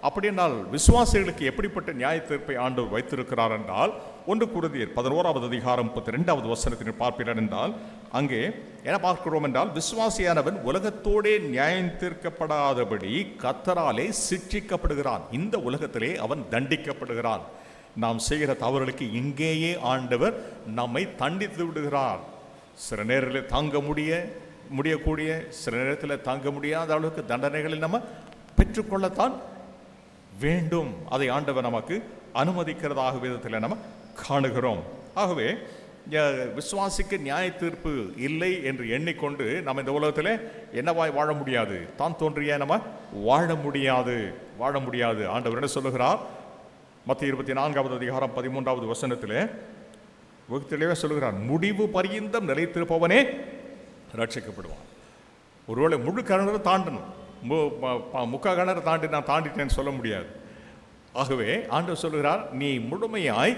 அப்படி என்றால் விசுவாசிகளுக்கு எப்படிப்பட்ட நியாயத்தீர்ப்பை ஆண்டவர் வைத்திருக்கிறார் என்றால் 1 கொரிந்தியர் 11வது அதிகாரம் 32வது வசனத்தில் பார்ப்பீர்கள் என்றால் அங்கே என்ன பார்க்கிறோம் என்றால், விசுவாசியானவன் உலகத்தோடே நியாயம் தீர்க்கப்படாதபடி கர்த்தராலே சிட்சிக்கப்படுகிறான். இந்த உலகத்திலே அவன் தண்டிக்கப்படுகிறான். நாம் செய்கிற தவறுகளுக்கு இங்கேயே ஆண்டவர் நம்மை தண்டித்து விடுகிறார். சில நேரத்தில் தாங்க முடியக்கூடிய, சில நேரத்தில் தாங்க முடியாத அளவுக்கு தண்டனைகளை நம்ம பெற்றுக்கொள்ளத்தான் வேண்டும். அதை ஆண்டவர் நமக்கு அனுமதிக்கிறதாக விதத்தில் நம்ம காணுகிறோம். ஆகவே விசுவாசிக்கு நியாய தீர்ப்பு இல்லை என்று எண்ணிக்கொண்டு நம்ம இந்த உலகத்தில் என்னவாய் வாழ முடியாது, தான் தோன்றிய நம்ம வாழ முடியாது. ஆண்டவர் என்ன சொல்லுகிறார்? மத்திய 24வது அதிகாரம் 13வது வசனத்தில் தெளிவாக சொல்லுகிறார், முடிவு பரியந்தம் நிலைத்திருப்பவனே ரட்சிக்கப்படுவான். ஒருவேளை முழு கிணறு தாண்டணும், முக்கா கிணறு நான் தாண்டிட்டேன்னு சொல்ல முடியாது. ஆகவே ஆண்டவர் சொல்லுகிறார், நீ முழுமையாய்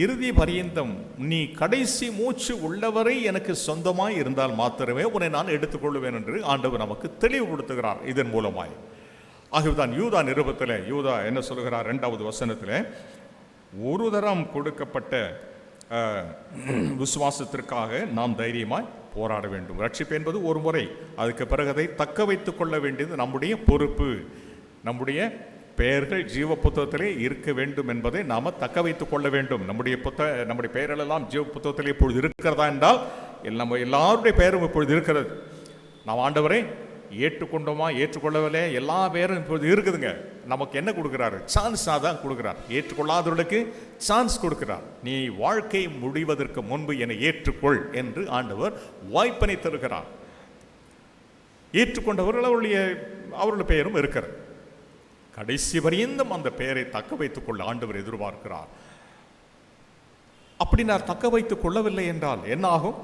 இறுதி பரியந்தம், நீ கடைசி மூச்சு உள்ளவரை எனக்கு சொந்தமாய் இருந்தால் மாத்திரமே உன்னை நான் எடுத்துக்கொள்வேன் என்று ஆண்டவர் நமக்கு தெளிவுபடுத்துகிறார் இதன் மூலமாய். ஆகவேதான் யூதா நிருபத்தில் யூதா என்ன சொல்லுகிறார்? 2வது வசனத்தில், ஒரு தரம் கொடுக்கப்பட்ட விசுவாசத்திற்காக நாம் தைரியமாய் போராட வேண்டும். ரட்சிப்பு என்பது ஒரு முறை, அதுக்கு பிறகு அதை தக்க வைத்துக் கொள்ள வேண்டியது நம்முடைய பொறுப்பு. நம்முடைய பெயர்கள் ஜீவ புத்தகத்திலே இருக்க வேண்டும் என்பதை நாம் தக்க வைத்துக் கொள்ள வேண்டும். நம்முடைய பெயர்கள் எல்லாம் ஜீவ புத்தகத்திலே இப்பொழுது இருக்கிறதா என்றால் நம்ம எல்லாருடைய பெயரும் இப்பொழுது இருக்கிறது. நாம் ஆண்டவரை ஏற்றுக்கொண்டோமா ஏற்றுக்கொள்ளவில்லை, எல்லா பேரும் இப்பொழுது இருக்குதுங்க. நமக்கு என்ன கொடுக்குறாரு? சான்ஸாக தான் கொடுக்குறார். ஏற்றுக்கொள்ளாதவர்களுக்கு சான்ஸ் கொடுக்கிறார். நீ வாழ்க்கை முடிவதற்கு முன்பு என்னை ஏற்றுக்கொள் என்று ஆண்டவர் வாய்ப்பினை தருகிறார். ஏற்றுக்கொண்டவர்கள் அவருடைய பெயரும் இருக்கிறது. கடைசி வரையும் அந்த பெயரை தக்க வைத்துக் கொள்ள ஆண்டவர் எதிர்பார்க்கிறார். அப்படி நான் தக்க வைத்துக் கொள்ளவில்லை என்றால் என்ன ஆகும்?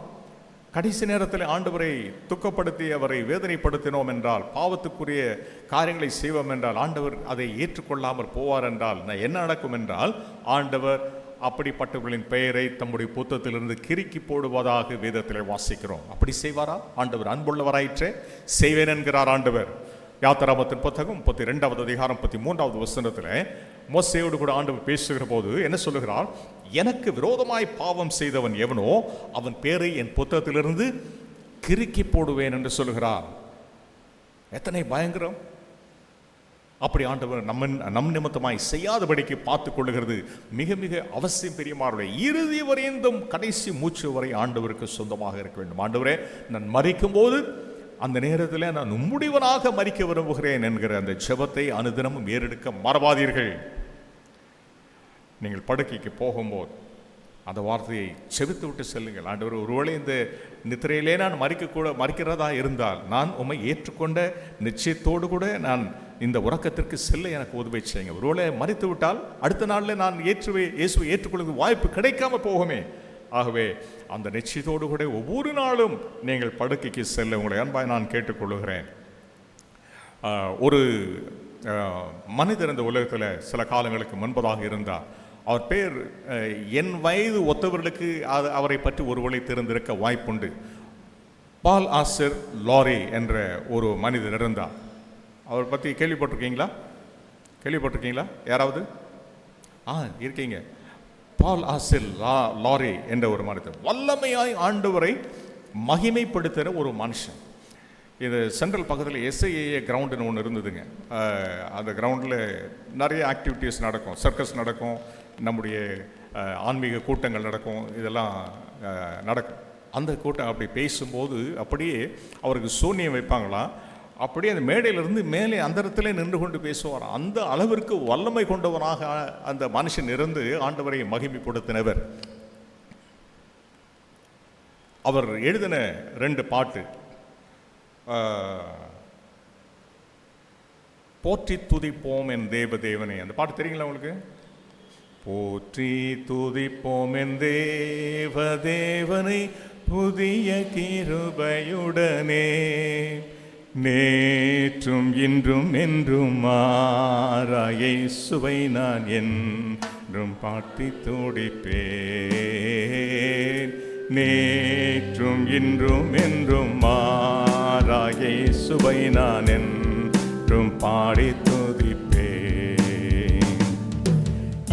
கடைசி நேரத்தில் ஆண்டவரை துக்கப்படுத்தி அவரை வேதனைப்படுத்தினோம் என்றால், பாவத்துக்குரிய காரியங்களை செய்வோம் என்றால், ஆண்டவர் அதை ஏற்றுக்கொள்ளாமல் போவார் என்றால் என்ன நடக்கும் என்றால், ஆண்டவர் அப்படிப்பட்டவர்களின் பெயரை தம்முடைய புத்தகத்திலிருந்து கிறுக்கி போடுவதாக வேதத்தில் வாசிக்கிறோம். அப்படி செய்வாரா? ஆண்டவர் அன்புள்ளவராயிற்றே, செய்வேன் என்கிறார் ஆண்டவர். யாத்திராகமத்தின் புத்தகம் 32வது அதிகாரம் 13வது வசனத்தில் மோசேயோடு கூட ஆண்டவர் பேசுகிற போது என்ன சொல்லுகிறார்? எனக்கு விரோதமாய் பாவம் செய்தவன் எவனோ அவன் பேரை என் புத்தகத்திலிருந்து கிறுக்கி போடுவேன் என்று சொல்லுகிறார். எத்தனை பயங்கரம்! அப்படி ஆண்டவர் நம் நிமித்தமாய் செய்யாதபடிக்கு பார்த்து கொள்ளுகிறது மிக மிக அவசியம். பெரியமாருடைய இறுதி வரைந்தும் கடைசி மூச்சு வரை ஆண்டவருக்கு சொந்தமாக இருக்க வேண்டும். ஆண்டவரே, நான் மரிக்கும் போது அந்த நேரத்தில் நான் உம்முடையவனாக மரிக்க விரும்புகிறேன் என்கிற அந்த ஜெபத்தை அனுதினமும் ஏறெடுக்க மறவாதீர்கள். நீங்கள் படுக்கைக்கு போகும்போது அந்த வார்த்தையை செவித்து விட்டு செல்லுங்கள். ஆண்டவர், ஒருவேளை இந்த நித்திரையிலே நான் மறிக்கிறதா இருந்தால் நான் உம்மை ஏற்றுக்கொண்ட நிச்சயத்தோடு கூட நான் இந்த உறக்கத்திற்கு செல்ல எனக்கு உதவி செய்யுங்க. ஒருவேளை மறித்து விட்டால் அடுத்த நாளில் நான் இயேசுவை ஏற்றுக்கொள்வது வாய்ப்பு கிடைக்காம போகுமே. ஆகவே அந்த நிச்சயத்தோடு கூட ஒவ்வொரு நாளும் நீங்கள் படுக்கைக்கு செல்ல உங்களை அன்பாய் நான் கேட்டுக்கொள்ளுகிறேன். ஒரு மனிதர் இந்த உலகத்தில் சில காலங்களுக்கு முன்பதாக இருந்தார். அவர் பேர் என் வயது ஒத்தவர்களுக்கு அவரை பற்றி ஒருவரை தெரிந்திருக்க வாய்ப்புண்டு. பால் ஆசர் லாரி என்ற ஒரு மனிதர் இருந்தார். அவர் பற்றி கேள்விப்பட்டிருக்கீங்களா? யாராவது இருக்கீங்க? பால் ஆசில் லாரி என்ற ஒரு மனிதர் வல்லமையாய் ஆண்டவரை மகிமைப்படுத்துகிற ஒரு மனுஷன். இது சென்ட்ரல் பக்கத்தில் SIAA கிரவுண்டுன்னு ஒன்று இருந்ததுங்க. அந்த கிரவுண்டில் நிறைய ஆக்டிவிட்டீஸ் நடக்கும், சர்க்கஸ் நடக்கும், நம்முடைய ஆன்மீக கூட்டங்கள் நடக்கும், இதெல்லாம் நடக்கும். அந்த கூட்டம் அப்படி பேசும்போது அப்படியே அவருக்கு சூன்யம் வைப்பாங்களாம். அப்படியே அந்த மேடையிலிருந்து மேலே அந்த இடத்துல நின்று கொண்டு பேசுவார். அந்த அளவிற்கு வல்லமை கொண்டவனாக அந்த மனுஷன் இருந்து ஆண்டவரை மகிமைப்படுத்தினவர். அவர் எழுதின 2 பாட்டு, போற்றி துதிப்போம் என் தேவதேவனே, அந்த பாட்டு தெரியுங்களா உங்களுக்கு? போற்றி துதிப்போம் என் தேவதேவனை புதிய கிருபையுடனே, நேற்றும் இன்றும் என்றும் மாறா இயேசுவை நான் என்றும் பாட்டி துதிப்பேன். நேற்றும் இன்றும் என்றும் மாறா இயேசுவை நான் என்றும் பாடி துதிப்பேன்.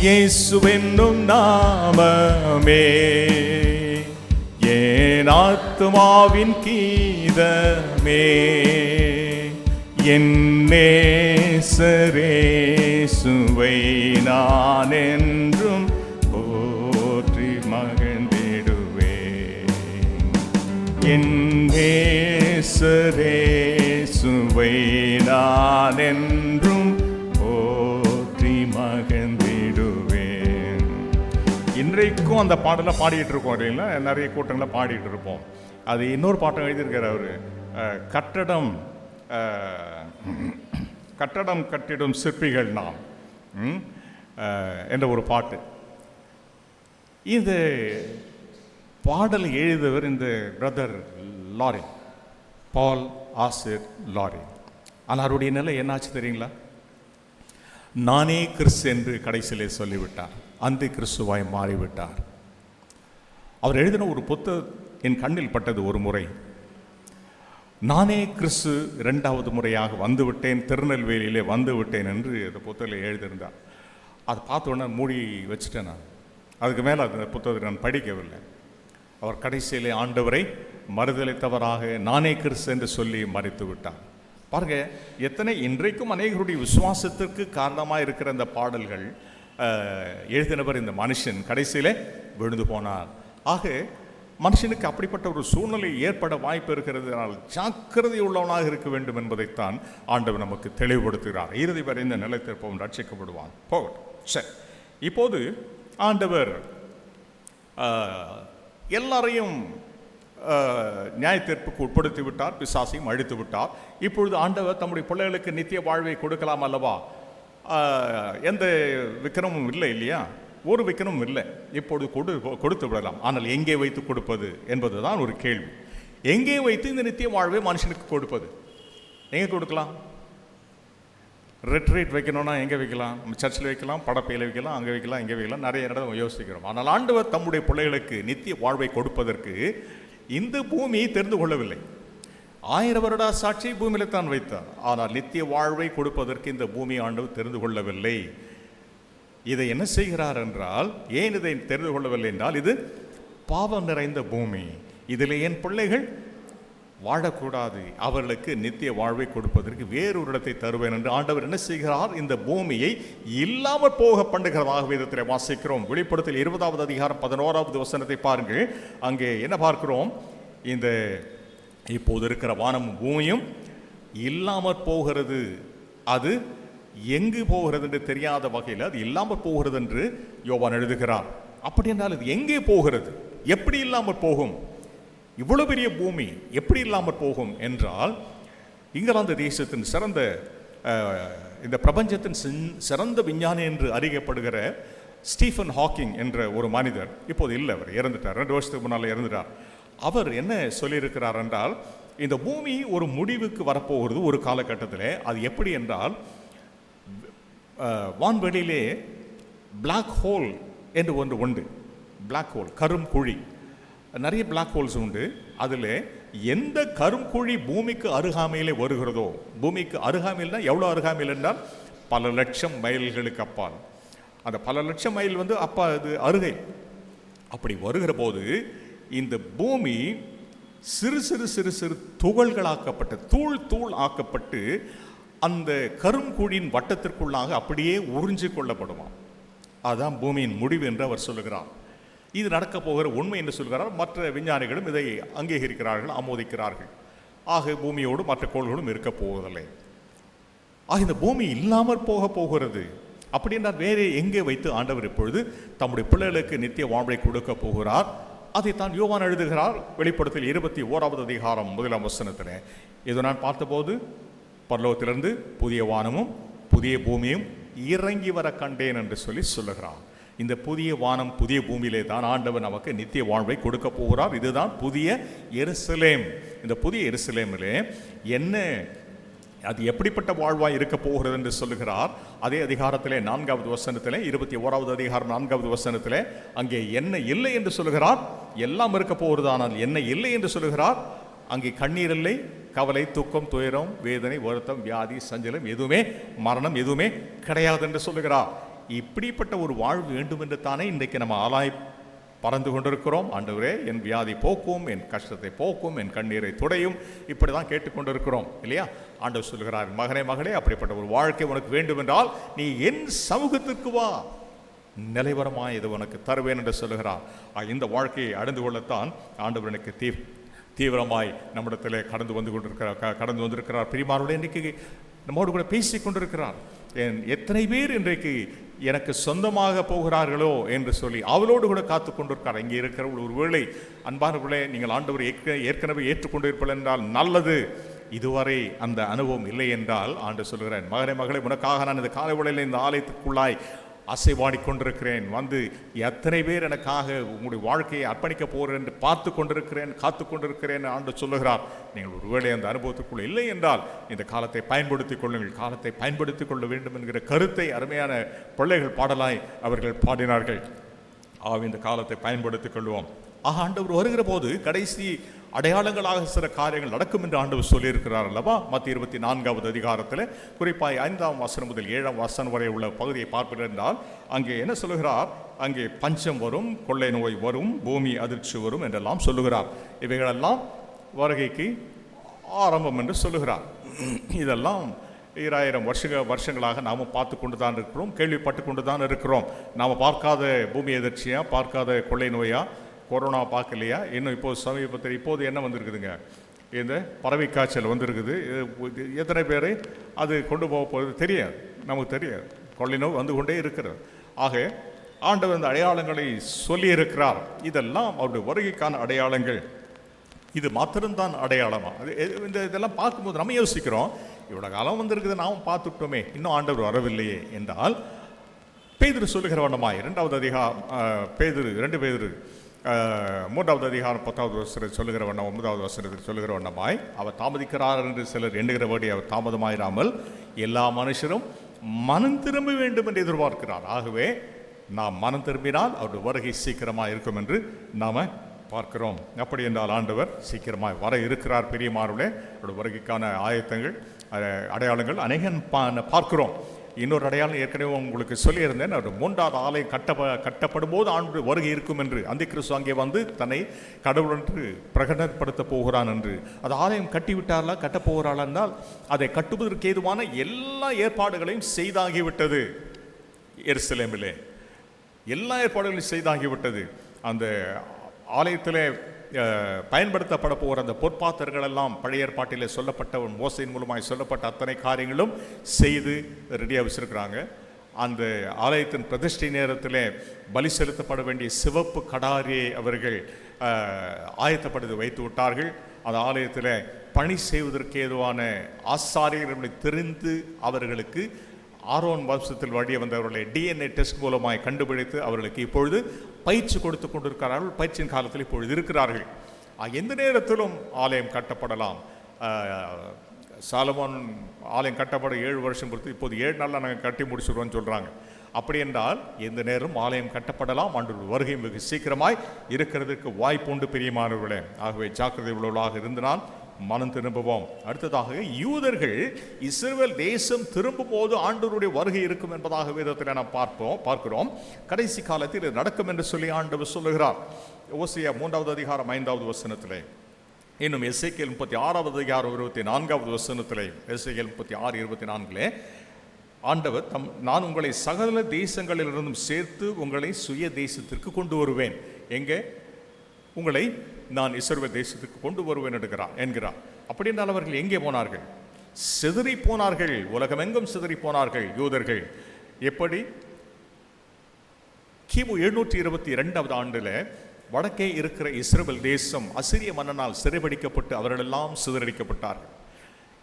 இயேசுவென்னும் நாமமே என் ஆத்துமாவின் கீதமே, என் நேசரேசுவை நான் என்றும் போற்றி மகிழ்ந்திடுவேன். என் நேசரேசுவை நான் என்றும் போற்றி மகிழ்ந்திடுவேன். இன்றைக்கும் அந்த பாடலை பாடிட்டு இருக்கோம் இல்லைங்களா? நிறைய கூட்டங்களை பாடிட்டு இருப்போம். அது இன்னொரு பாட்டம் எழுதியிருக்கார் அவர், கட்டடம் கட்டிடும் சிற்பிகள் நாம் என்ற ஒரு பாட்டு. இந்த பாடல் எழுதியவர் இந்த பிரதர் லாரி, பால் ஆசிர் லாரி. ஆனால் அவருடைய நிலை என்னாச்சு தெரியுங்களா? நானே கிறிஸ்து என்று கடைசியிலே சொல்லிவிட்டார், அந்த கிறிஸ்துவாய் மாறிவிட்டார். அவர் எழுதின ஒரு புத்தகம் என் கண்ணில் பட்டது ஒரு முறை. நானே கிறிஸ்து 2வது முறையாக வந்துவிட்டேன், திருநெல்வேலியிலே வந்துவிட்டேன் என்று அந்த புத்தகத்தில் எழுதியிருந்தார். அதை பார்த்த உடனே மூடி வச்சுட்டேன் நான். அதுக்கு மேலே அந்த புத்தகத்தை நான் படிக்கவில்லை. அவர் கடைசியிலே ஆண்டவரை மறுதலித்தவராக நானே கிறிஸ்து என்று சொல்லி மறித்து விட்டார். பாருங்க, எத்தனை இன்றைக்கும் அநேகருடைய விசுவாசத்திற்கு காரணமாக இருக்கிற அந்த பாடல்கள் எழுதினவர் இந்த மனுஷன் கடைசியிலே விழுந்து போனார். ஆக மனுஷனுக்கு அப்படிப்பட்ட ஒரு சூழ்நிலை ஏற்பட வாய்ப்பு இருக்கிறதுனால் ஜாக்கிரதை உள்ளவனாக இருக்க வேண்டும் என்பதைத்தான் ஆண்டவர் நமக்கு தெளிவுபடுத்துகிறார். இறுதி வரை இந்த நிலைத்திருப்பவன் ரட்சிக்கப்படுவான். போகட்டும், சரி. இப்போது ஆண்டவர் எல்லாரையும் நியாயத்தீர்ப்புக்கு உட்படுத்தி விட்டார், பிசாசையும் அழித்து விட்டார். இப்பொழுது ஆண்டவர் தம்முடைய பிள்ளைகளுக்கு நித்திய வாழ்வை கொடுக்கலாம் அல்லவா? எந்த விக்கிரமும் இல்லை இல்லையா? ஒரு விக்கிரமும் இல்லை. இப்பொழுது கொடுத்து விடலாம். ஆனால் எங்கே வைத்து கொடுப்பது என்பதுதான் ஒரு கேள்வி. எங்கே வைத்து இந்த நித்திய வாழ்வை மனுஷனுக்கு கொடுப்பது? எங்கே கொடுக்கலாம்? ரெட்ரீட் வைக்கணும்னா எங்கே வைக்கலாம்? நம்ம சர்ச்சில் வைக்கலாம், படப்பையில் வைக்கலாம், அங்கே வைக்கலாம், இங்கே வைக்கலாம், நிறைய இடம் யோசிக்கிறோம். ஆனால் ஆண்டவர் தம்முடைய பிள்ளைகளுக்கு நித்திய வாழ்வை கொடுப்பதற்கு இந்த பூமியை தெரிந்து கொள்ளவில்லை. 1000 வருட சாட்சியை பூமியில தான் வைத்தார். ஆனால் நித்திய வாழ்வை கொடுப்பதற்கு இந்த பூமி ஆண்டவர் தெரிந்து கொள்ளவில்லை. இதை என்ன செய்கிறார் என்றால், ஏன் இதை தெரிந்து கொள்ளவில்லை என்றால், இது பாவம் நிறைந்த பூமி, இதில் என் பிள்ளைகள் வாழக்கூடாது, அவர்களுக்கு நித்திய வாழ்வை கொடுப்பதற்கு வேறொரு இடத்தை தருவேன் என்று ஆண்டவர் என்ன செய்கிறார்? இந்த பூமியை இல்லாமல் போக பண்ணுகிறதாக வேதத்தில் வாசிக்கிறோம். வெளிப்படுத்தல் 20வது அதிகாரம் 11வது வசனத்தை பாருங்கள். அங்கே என்ன பார்க்கிறோம்? இந்த இப்போது இருக்கிற வானமும் பூமியும் இல்லாமல் போகிறது. அது எங்கு போகிறது என்று தெரியாத வகையில் அது இல்லாமல் போகிறது என்று யோவான் எழுதுகிறார். அப்படி என்றால் இது எங்கே போகிறது? எப்படி இல்லாமல் போகும்? இவ்வளவு பெரிய பூமி எப்படி இல்லாமல் போகும் என்றால், இங்கிலாந்து தேசத்தின் சிறந்த இந்த பிரபஞ்சத்தின் சிறந்த விஞ்ஞானி என்று அறியப்படுகிற ஸ்டீஃபன் ஹாக்கிங் என்ற ஒரு மனிதர், இப்போது இல்லை, அவர் இறந்துட்டார், 2 வருஷத்துக்கு முன்னால் இறந்துட்டார். அவர் என்ன சொல்லியிருக்கிறார் என்றால், இந்த பூமி ஒரு முடிவுக்கு வரப்போகிறது ஒரு காலகட்டத்தில். அது எப்படி என்றால், வான்வெளியிலே பிளாக் ஹோல் என்று ஒன்று உண்டு. பிளாக் ஹோல், கரும் குழி, நிறைய பிளாக் ஹோல்ஸ் உண்டு. அதில் எந்த கருங்குழி பூமிக்கு அருகாமையிலே வருகிறதோ, பூமிக்கு அருகாமையில்னா எவ்வளோ அருகாமையில் என்றால் பல லட்சம் மைல்களுக்கு அப்பால், அந்த பல லட்சம் மைல் அப்போ அது அருகே. அப்படி வருகிற போது இந்த பூமி சிறு சிறு சிறு சிறு துகள்களாக்கப்பட்டு தூள் ஆக்கப்பட்டு அந்த கருங்குழியின் வட்டத்திற்குள்ளாக அப்படியே உறிஞ்சு கொள்ளப்படுமா. அதுதான் பூமியின் முடிவு என்று அவர் சொல்லுகிறார். இது நடக்க போகிற உண்மை என்று சொல்கிறார். மற்ற விஞ்ஞானிகளும் இதை அங்கீகரிக்கிறார்கள், ஆமோதிக்கிறார்கள். ஆக பூமியோடு மற்ற கோள்களும் இருக்க போவதில்லை. ஆக இந்த பூமி இல்லாமல் போகிறது. அப்படின்னா வேறு எங்கே வைத்து ஆண்டவர் இப்பொழுது தம்முடைய பிள்ளைகளுக்கு நித்திய வாழ்வை கொடுக்க போகிறார். அதைத்தான் யோவான் எழுதுகிறார். வெளிப்படுத்தல் 21வது அதிகாரம் 1ஆம் வசனத்தில், இதை நான் பார்த்தபோது பரலோகத்திலிருந்து புதிய வானமும் புதிய பூமியும் இறங்கி வர கண்டேன் என்று சொல்லுகிறார். இந்த புதிய வானம் புதிய பூமியிலே தான் ஆண்டவர் நமக்கு நித்திய வாழ்வை கொடுக்க போகிறார். இதுதான் புதிய எருசலேம். இந்த புதிய எருசலேமிலே என்ன, அது எப்படிப்பட்ட வாழ்வாய் இருக்க போகிறது என்று சொல்லுகிறார். அதே அதிகாரத்திலே 4வது வசனத்திலே 21வது அதிகாரம் 4வது வசனத்திலே அங்கே என்ன இல்லை என்று சொல்லுகிறார். எல்லாம் இருக்க போகிறது, ஆனால் என்ன இல்லை என்று சொல்லுகிறார். அங்கே கண்ணீர் இல்லை, கவலை, துக்கம், துயரம், வேதனை, வருத்தம், வியாதி, சஞ்சலம், எதுவுமே மரணம் எதுவுமே கிடையாது என்று சொல்லுகிறார். இப்படிப்பட்ட ஒரு வாழ்வு வேண்டும் என்று தானே இன்றைக்கு நம்ம ஆளாய் பறந்து கொண்டிருக்கிறோம். ஆண்டவரே, என் வியாதி போக்கும், என் கஷ்டத்தை போக்கும், என் கண்ணீரை துடையும், இப்படி தான் கேட்டுக்கொண்டிருக்கிறோம் இல்லையா? ஆண்டவர் சொல்கிறார், மகனே மகளே, அப்படிப்பட்ட ஒரு வாழ்க்கை உனக்கு வேண்டும் என்றால் நீ என் சமூகத்திற்கு வா, நிலைவரமாக இது உனக்கு தருவேன் என்று சொல்லுகிறார். இந்த வாழ்க்கையை அடைந்து கொள்ளத்தான் ஆண்டவர் எனக்கு தீவிரமாய் நம்மிடத்தில் கடந்து வந்திருக்கிறார். பிரியமானவர்களே, இன்றைக்கு நம்மோடு கூட பேசி கொண்டிருக்கிறார். எத்தனை பேர் இன்றைக்கு எனக்கு சொந்தமாக போகிறார்களோ என்று சொல்லி அவளோடு கூட காத்து கொண்டிருக்கிறார். இங்கே இருக்கிறவர்கள் ஒருவேளை அன்பானவர்களே, நீங்கள் ஆண்டவர் ஏற்கனவே ஏற்றுக்கொண்டிருப்பீர்கள் என்றால் நல்லது. இதுவரை அந்த அனுபவம் இல்லை என்றால் ஆண்டவர் சொல்கிறேன், மகனே மகளே, உனக்காக நான் இந்த காலை வேளையில் இந்த ஆலயத்துக்குள்ளாய் அசைவாடி கொண்டிருக்கிறேன். எத்தனை பேர் எனக்காக உங்களுடைய வாழ்க்கையை அர்ப்பணிக்க போகிறேன் என்று காத்து கொண்டிருக்கிறேன் ஆண்டவர் சொல்லுகிறார். நீங்கள் ஒருவேளை அந்த அனுபவத்துக்குள்ள இல்லை என்றால் இந்த காலத்தை பயன்படுத்திக் கொள்ளுங்கள். காலத்தை பயன்படுத்திக் கொள்ள வேண்டும் என்கிற கருத்தை அருமையான பிள்ளைகள் பாடலாய் அவர்கள் பாடினார்கள். இந்த காலத்தை பயன்படுத்திக் கொள்வோம். ஆண்டவர் வருகிற போது கடைசி அடையாளங்களாக சில காரியங்கள் நடக்கும் என்று ஆண்டவர் சொல்லியிருக்கிறார் அல்லவா? மத்திய 24வது அதிகாரத்தில் குறிப்பாக 5ஆம் வசனம் முதல் 7ஆம் வசனம் வரை உள்ள பகுதியை பார்ப்பீர்கள் என்றால் அங்கே என்ன சொல்லுகிறார்? அங்கே பஞ்சம் வரும், கொள்ளை நோய் வரும், பூமி அதிர்ச்சி வரும் என்றெல்லாம் சொல்லுகிறார். இவைகளெல்லாம் வருகைக்கு ஆரம்பம் என்று சொல்லுகிறார். இதெல்லாம் 2000 வருஷங்களாக நாம் பார்த்து கொண்டு தான் இருக்கிறோம், கேள்விப்பட்டு கொண்டு தான் இருக்கிறோம். நாம் பார்க்காத பூமி எதிர்ச்சியா, பார்க்காத கொள்ளை நோயா, கொரோனா பார்க்கலையா? இன்னும் இப்போது சமீபத்தில் இப்போது என்ன வந்திருக்குதுங்க, இந்த பறவை காய்ச்சல் வந்திருக்குது. எத்தனை பேர் அது கொண்டு போக போகிறது தெரியாது, நமக்கு தெரியாது. கொள்ளை நோய் வந்து கொண்டே இருக்கிறது. ஆக ஆண்டவர் இந்த அடையாளங்களை சொல்லி இருக்கிறார். இதெல்லாம் அவருடைய வருகைக்கான அடையாளங்கள். இது மாத்திரம்தான் அடையாளமா? இதெல்லாம் பார்க்கும்போது நம்ம யோசிக்கிறோம், இவ்வளோ காலம் வந்திருக்குது, நாம் பார்த்துட்டோமே, இன்னும் ஆண்டவர் வரவில்லையே என்றால் பேதுரு சொல்லுகிற வண்ணமாய் 2வது அதிகாரம் 2 பேதுரு 3வது அதிகாரம் 10வது வசனத்தில் சொல்லுகிற வண்ணம் 9வது வசனத்தில் சொல்லுகிற வண்ணமாய் அவர் தாமதிக்கிறார் என்று சிலர் எண்ணுகிறபடி அவர் தாமதமாயிராமல் எல்லா மனுஷரும் மனம் திரும்ப வேண்டும் என்று எதிர்பார்க்கிறார். ஆகவே நாம் மனம் திரும்பினால் அவருடைய வருகை சீக்கிரமாக இருக்கும் என்று நாம் பார்க்கிறோம். அப்படி என்றால் ஆண்டவர் சீக்கிரமாக வர இருக்கிறார். பிரியமானவர்களே, அவருடைய வருகைக்கான ஆயத்தங்கள் அடையாளங்கள் அநேகம் பார்க்கிறோம். இன்னொரு அடையாளம் ஏற்கனவே உங்களுக்கு சொல்லியிருந்தேன். அவர் 3வது ஆலயம் கட்டப்படும் போது ஆண்டு வருகை இருக்கும் என்று. அந்த கிறிஸ்து அங்கே வந்து தன்னை கடவுள் என்று பிரகடனப்படுத்த போகிறான் என்று. அது ஆலயம் கட்டிவிட்டார்களா, கட்டப்போகிறாள் என்றால் அதை கட்டுவதற்கு ஏதுவான எல்லா ஏற்பாடுகளையும் செய்தாகிவிட்டது. எருசலேமிலே எல்லா ஏற்பாடுகளையும் செய்தாகிவிட்டது. அந்த ஆலயத்திலே பயன்படுத்தப்பட போகிற அந்த பொற்பாத்திரங்கள் எல்லாம் பழைய ஏற்பாட்டிலே சொல்லப்பட்ட மோசையின் மூலமாக சொல்லப்பட்ட அத்தனை காரியங்களும் செய்து ரெடியாக வச்சிருக்கிறாங்க. அந்த ஆலயத்தின் பிரதிஷ்டை நேரத்தில் பலி செலுத்தப்பட வேண்டிய சிவப்பு கடாரியை அவர்கள் ஆயத்தப்படுத்தி வைத்து விட்டார்கள். அந்த ஆலயத்தில் பணி செய்வதற்கு ஏதுவான ஆசாரியர்களை தெரிந்து அவர்களுக்கு ஆரோன் வம்சத்தில் வழிய வந்தவர்களை DNA டெஸ்ட் மூலமாய் கண்டுபிடித்து அவர்களுக்கு இப்பொழுது பயிற்சி கொடுத்து கொண்டிருக்கிறார்கள். பயிற்சியின் காலத்தில் இப்பொழுது இருக்கிறார்கள். எந்த நேரத்திலும் ஆலயம் கட்டப்படலாம். சாலமோன் ஆலயம் கட்டப்பட 7 வருஷம் பொறுத்து இப்போது 7 நாளில் நாங்கள் கட்டி முடிச்சுடுவோம்னு சொல்கிறாங்க. அப்படி என்றால் எந்த நேரம் ஆலயம் கட்டப்படலாம். ஆண்டவர் வருகை வெகு சீக்கிரமாய் இருக்கிறதுக்கு வாய்ப்பு உண்டு பிரியமானவர்களே. ஆகவே ஜாக்கிரதை உள்ளவர்களாக இருந்தனால் மனம் திரும்புவோம். அடுத்ததாக யூதர்கள் இஸ்ரவேல் தேசம் திரும்பும் போது ஆண்டவருடைய வருகை இருக்கும் என்பதாக வேதத்தில் நாம் பார்க்கிறோம். கடைசி காலத்தில் இது நடக்கும் என்று சொல்லி ஆண்டவர் சொல்லுகிறார். ஓசியா 3வது அதிகாரம் 5வது வசனத்திலே, இன்னும் எசேக்கியேல் 36வது அதிகாரம் 24வது வசனத்திலே, எசேக்கியேல் 36:24 ஆண்டவர் நான் உங்களை சகல தேசங்களிலிருந்தும் சேர்த்து உங்களை சுய தேசத்திற்கு கொண்டு வருவேன். எங்கே? உங்களை நான் இஸ்ரவேல் தேசத்துக்கு கொண்டு வருவேன் என்கிறார். அப்படி என்றால் அவர்கள் எங்கே போனார்கள்? சிதறி போனார்கள். உலகமெங்கும் சிதறி போனார்கள் யூதர்கள். எப்படி? கிமு 722வது ஆண்டில் வடக்கே இருக்கிற இஸ்ரவேல் தேசம் அசிரிய மன்னனால் சிறைபிடிக்கப்பட்டு அவர்களெல்லாம் சிதறடிக்கப்பட்டார்கள்.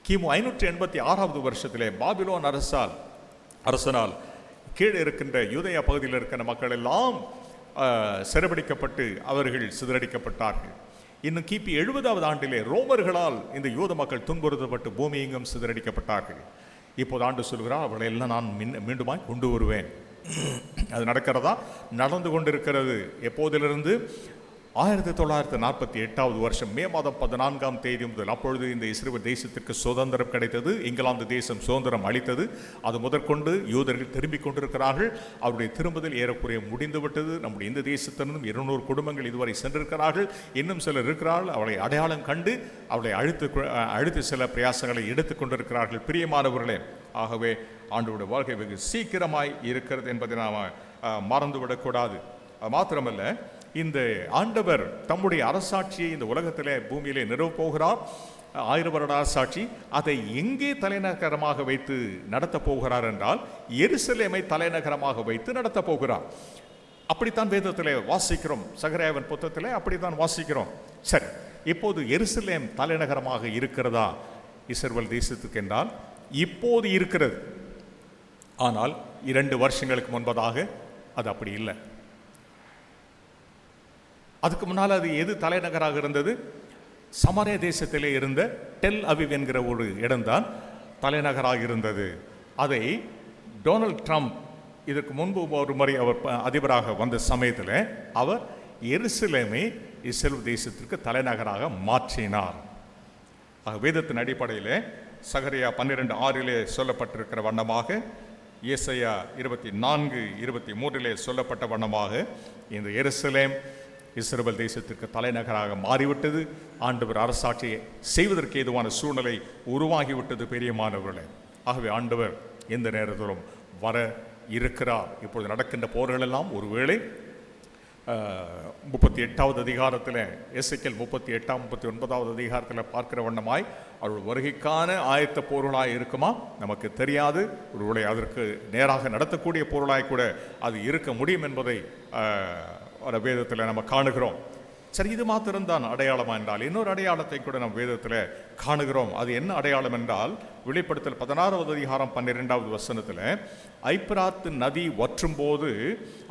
கிமு 586வது வருஷத்திலே பாபிலோன் அரசனால் கீழே இருக்கின்ற யூதேயா பகுதியில் இருக்கிற மக்கள் எல்லாம் சிறைபிடிக்கப்பட்டு அவர்கள் சிதறடிக்கப்பட்டார்கள். இன்னும் கிபி 70வது ஆண்டிலே ரோமர்களால் இந்த யூத மக்கள் துன்புறுத்தப்பட்டு பூமி எங்கும் சிதறடிக்கப்பட்டார்கள். இப்போது ஆண்டு சொல்கிறார், அவர்களை எல்லாம் நான் மீண்டுமாய் கொண்டு வருவேன். அது நடக்கிறதா? நடந்து கொண்டிருக்கிறது. எப்போதிலிருந்து? 1948வது வருஷம் மே மாதம் 14ஆம் தேதி முதல். அப்பொழுது இந்த இஸ்ரவேல் தேசத்திற்கு சுதந்திரம் கிடைத்தது. இங்கிலாந்து தேசம் சுதந்திரம் அளித்தது. அது முதற்கொண்டு யூதர்கள் திரும்பிக் கொண்டிருக்கிறார்கள். அவருடைய திரும்புதல் ஏறக்குறைய முடிந்துவிட்டது. நம்முடைய இந்த தேசத்திலிருந்தும் 200 குடும்பங்கள் இதுவரை சென்றிருக்கிறார்கள். இன்னும் சிலர் இருக்கிறார்கள். அவளை அடையாளம் கண்டு அவளை அழுத்து சில பிரயாசங்களை எடுத்துக் கொண்டிருக்கிறார்கள். பிரியமானவர்களே, ஆகவே ஆண்டவருடைய வாழ்க்கை வெகு சீக்கிரமாய் இருக்கிறது என்பதை நாம் மறந்துவிடக்கூடாது. மாத்திரமல்ல, இந்த ஆண்டவர் தம்முடைய அரசாட்சியை இந்த உலகத்திலே பூமியிலே நிறுவப் போகிறார். 1000 வருட அரசாட்சி. அதை எங்கே தலைநகரமாக வைத்து நடத்தப் போகிறார் என்றால் எருசலேமை தலைநகரமாக வைத்து நடத்தப் போகிறார். அப்படித்தான் வேதத்திலே வாசிக்கிறோம். சகரியாவின் புத்தகத்திலே அப்படித்தான் வாசிக்கிறோம். சரி, இப்போது எருசலேம் தலைநகரமாக இருக்கிறதா இஸ்ரவேல் தேசத்துக்கு என்றால் இப்போது இருக்கிறது. ஆனால் 2 வருஷங்களுக்கு முன்பதாக அது அப்படி இல்லை. அதுக்கு முன்னால் அது எது தலைநகராக இருந்தது? சமாரியா தேசத்திலே இருந்த டெல் அவிவ் என்கிற ஒரு இடம்தான் தலைநகராக இருந்தது. அதை டொனால்ட் ட்ரம்ப் இதற்கு முன்பு ஒரு முறை அவர் அதிபராக வந்த சமயத்தில் அவர் எருசலேமை இஸ்ரவேல் தேசத்திற்கு தலைநகராக மாற்றினார். வேதத்தின் அடிப்படையில் சகரியா 12:6 சொல்லப்பட்டிருக்கிற வண்ணமாக, ஏசாயா 24:23 சொல்லப்பட்ட வண்ணமாக இந்த எருசலேம் இஸ்ரவேல் தேசத்திற்கு தலைநகராக மாறிவிட்டது. ஆண்டவர் அரசாட்சியை செய்வதற்கு ஏதுவான சூழ்நிலை உருவாகிவிட்டது. பெரியமானவர்களே, ஆகவே ஆண்டவர் எந்த நேரத்திலும் வர இருக்கிறார். இப்பொழுது நடக்கின்ற போர்கள் எல்லாம் ஒருவேளை 38வது அதிகாரத்தில், எசேக்கியேல் 38, 39வது அதிகாரத்தில் பார்க்கிற வண்ணமாய் அவருடைய வருகைக்கான ஆயத்த போர்களாய் இருக்குமா நமக்கு தெரியாது. ஒருவேளை அதற்கு நேராக நடத்தக்கூடிய பொருளாய் கூட அது இருக்க முடியும் என்பதை வேதத்தில் நம்ம காணுகிறோம். சரி, இது மாத்திரம்தான் அடையாளமா என்றால் இன்னொரு அடையாளத்தை கூட நம்ம வேதத்தில் காணுகிறோம். அது என்ன அடையாளம் என்றால், வெளிப்படுத்தல் 16வது அதிகாரம் 12வது வசனத்தில் ஐப்பிராத்து நதி வற்றும் போது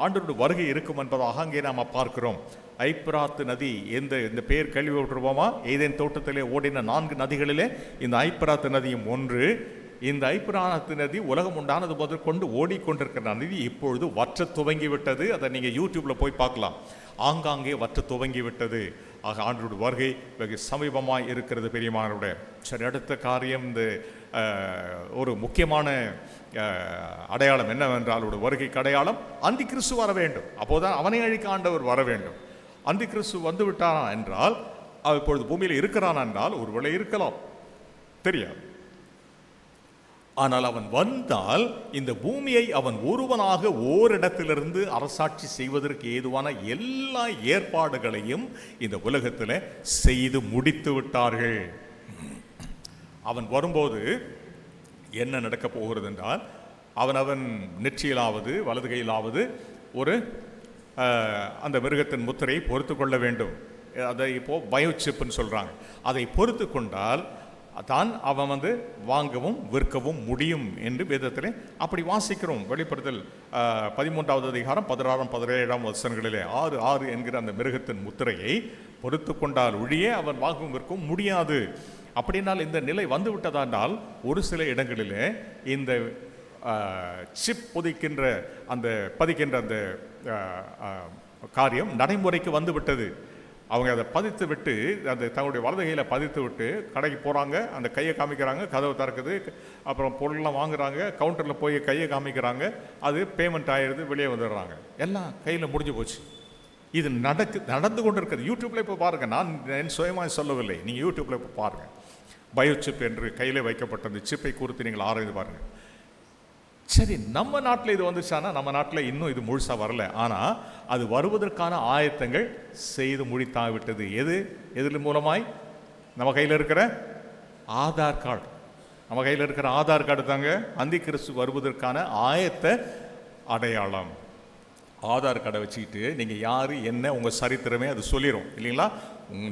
ஆண்டவருடைய வருகை இருக்கும் என்பதாக அங்கே நாம் பார்க்கிறோம். ஐப்பிராத்து நதி இந்த பெயர் கேள்விப்பட்டிருப்போமா? ஏதேன் தோட்டத்திலே ஓடின 4 நதிகளிலே இந்த ஐப்பிராத்து நதியும் ஒன்று. இந்த ஐப்பிராத்து நதி உலகம் உண்டானது முதற்கொண்டு ஓடிக்கொண்டிருக்கிற நதி இப்பொழுது வற்ற துவங்கிவிட்டது. அதை நீங்கள் யூடியூப்ல போய் பார்க்கலாம். ஆங்காங்கே வற்ற துவங்கிவிட்டது. ஆக ஆண்டவருடைய வருகை வெகு சமீபமாய் இருக்கிறது. பெரியமானவருடைய சரி, அடுத்த காரியம், இந்த ஒரு முக்கியமான அடையாளம் என்னவென்றால், அவருடைய வருகைக்கு அடையாளம் அந்தி கிறிஸ்து வர வேண்டும். அப்போதான் அவனை அழிக்க ஆண்டவர் வர வேண்டும். அந்தி கிறிஸ்து வந்து விட்டானா என்றால், அவன் இப்பொழுது பூமியில் இருக்கிறான் என்றால் ஒருவேளை இருக்கலாம், தெரியாது. ஆனால் அவன் வந்தால் இந்த பூமியை அவன் ஒருவனாக ஓரிடத்திலிருந்து அரசாட்சி செய்வதற்கு ஏதுவான எல்லா ஏற்பாடுகளையும் இந்த உலகத்தில் செய்து முடித்து விட்டார்கள். அவன் வரும்போது என்ன நடக்கப் போகிறது என்றால், அவன் நெற்றியிலாவது வலது கையிலாவது ஒரு அந்த மிருகத்தின் முத்திரையை பொறுத்து கொள்ள வேண்டும். அதை இப்போ பயோசிப்னு சொல்றாங்க. அதை பொறுத்து கொண்டால் தான் அவன் வாங்கவும் விற்கவும் முடியும் என்று வேதத்திலே அப்படி வாசிக்கிறோம். வெளிப்படுத்தல் 13வது அதிகாரம் 16, 17 வசனங்களிலே 6 என்கிற அந்த மிருகத்தின் முத்திரையை பொறுத்து கொண்டால் ஒழிய அவன் வாங்கவும் விற்கவும் முடியாது. அப்படின்னால் இந்த நிலை வந்து விட்டதானால் ஒரு சில இடங்களிலே இந்த சிப் பதிக்கின்ற அந்த காரியம் நடைமுறைக்கு வந்து விட்டது. அவங்க அதை பதித்து விட்டு, அந்த தங்களுடைய வலது கையில் பதித்து விட்டு கடைக்கு போகிறாங்க, அந்த கையை காமிக்கிறாங்க, கதவு திறக்குது, அப்புறம் பொருள்லாம் வாங்குறாங்க, கவுண்டரில் போய் கையை காமிக்கிறாங்க, அது பேமெண்ட் ஆகிடுது, வெளியே வந்துடுறாங்க, எல்லாம் கையில் முடிஞ்சு போச்சு. இது நடந்து கொண்டு இருக்கிறது. யூடியூப்பில் இப்போ பாருங்கள், நான் என் சுயமாக சொல்லவில்லை, நீங்கள் யூடியூப்பில் இப்போ பாருங்கள். பயோசிப் என்று கையில் வைக்கப்பட்ட அந்த சிப்பை குறித்து நீங்கள் ஆராய்ந்து பாருங்கள். சரி, நம்ம நாட்டில் இது வந்துச்சானா, நம்ம நாட்டில் இன்னும் இது முழுசாக வரல. ஆனால் அது வருவதற்கான ஆயத்தங்கள் செய்து முடித்தாவிட்டது. எதில் மூலமாய்? நம்ம கையில் இருக்கிற ஆதார் கார்டு. நம்ம கையில் இருக்கிற ஆதார் கார்டு தாங்க அந்தி கிறிஸ்து வருவதற்கான ஆயத்த அடையாளம். ஆதார் கார்டை வச்சுக்கிட்டு நீங்கள் யார் என்ன உங்கள் சரித்திரமே அது சொல்லிடும் இல்லைங்களா?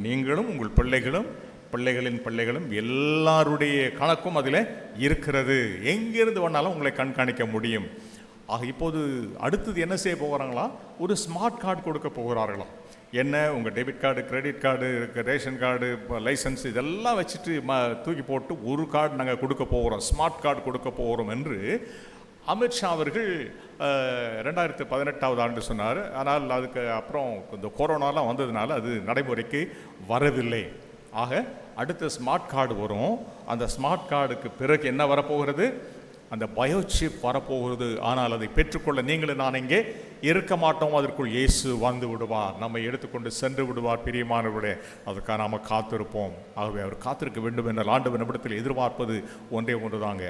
நீங்களும் உங்கள் பிள்ளைகளின் பிள்ளைகளும் எல்லாருடைய கணக்கும் அதில் இருக்கிறது. எங்கிருந்து வேணாலும் உங்களை கண்காணிக்க முடியும். ஆக இப்போது அடுத்தது என்ன செய்ய போகிறாங்களா? ஒரு ஸ்மார்ட் கார்டு கொடுக்க போகிறார்களாம். என்ன, உங்கள் debit card, credit card, ration card, licence இதெல்லாம் வச்சுட்டு தூக்கி போட்டு ஒரு கார்டு நாங்கள் கொடுக்க போகிறோம், ஸ்மார்ட் கார்டு கொடுக்க போகிறோம் என்று அமித்ஷா அவர்கள் 2018 ஆண்டு சொன்னார். ஆனால் அதுக்கு அப்புறம் இந்த கொரோனாலாம் வந்ததுனால அது நடைமுறைக்கு வரவில்லை. ஆக அடுத்த ஸ்மார்ட் கார்டு வரும். அந்த ஸ்மார்ட் கார்டுக்கு பிறகு என்ன வரப்போகிறது? அந்த பயோசிப் வரப்போகிறது. ஆனால் அதை பெற்றுக்கொள்ள நீங்களும் நான் இங்கே இருக்க மாட்டோம். அதற்குள் இயேசு வந்து விடுவார், நம்மை எடுத்துக்கொண்டு சென்று விடுவார். பிரியமானவர்களே, அதுக்காக நாம் காத்திருப்போம். ஆகவே அவர் காத்திருக்க வேண்டும் என்றால் ஆண்டவர் நம்மிடத்தில் எதிர்பார்ப்பது ஒன்றே ஒன்றுதாங்க,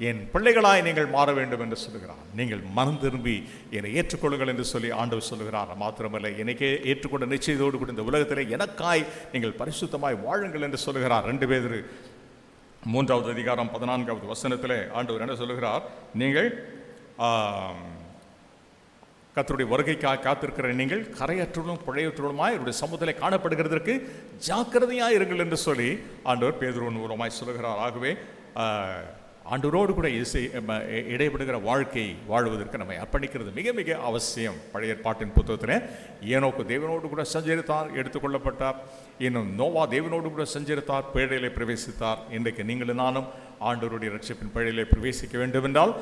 என் பிள்ளைகளாய் நீங்கள் மாற வேண்டும் என்று சொல்லுகிறார். நீங்கள் மனம் திரும்பி என்னை ஏற்றுக்கொள்ளுங்கள் என்று சொல்லி ஆண்டவர் சொல்லுகிறார். மாத்திரமல்ல, எனக்கே ஏற்றுக்கொண்ட நிச்சயத்தோடு கூட இந்த உலகத்திலே எனக்காய் நீங்கள் பரிசுத்தமாய் வாழுங்கள் என்று சொல்லுகிறார். 2 பேதுரு 3வது அதிகாரம் 14வது வசனத்திலே ஆண்டவர் என்ன சொல்லுகிறார்? நீங்கள் கர்த்தருடைய வருகைக்காக காத்திருக்கிற நீங்கள் கரையற்றலும் பிழையற்றலுமாய் அவருடைய சமூகத்திலே காணப்படுகிறதற்கு ஜாக்கிரதையாக இருங்கள் என்று சொல்லி ஆண்டவர் பேதுருவின் மூலமாய் சொல்லுகிறார். ஆகவே ஆண்டவரோடு கூட இடைபடுகிற வாழ்க்கை வாழ்வதற்கு நம்மை அர்ப்பணிக்கிறது மிக மிக அவசியம். பழைய ஏற்பாட்டின் புத்தகத்தில் ஏனோக்கு தேவனோடு கூட சஞ்சரித்தார், எடுத்துக்கொள்ளப்பட்டார். இன்னும் நோவா தேவனோடு கூட சஞ்சரித்தார், பேழையிலே பிரவேசித்தார். இன்றைக்கு நீங்களும் நானும் ஆண்டவருடைய ரட்சிப்பின் பேழையிலே பிரவேசிக்க வேண்டும் என்றால்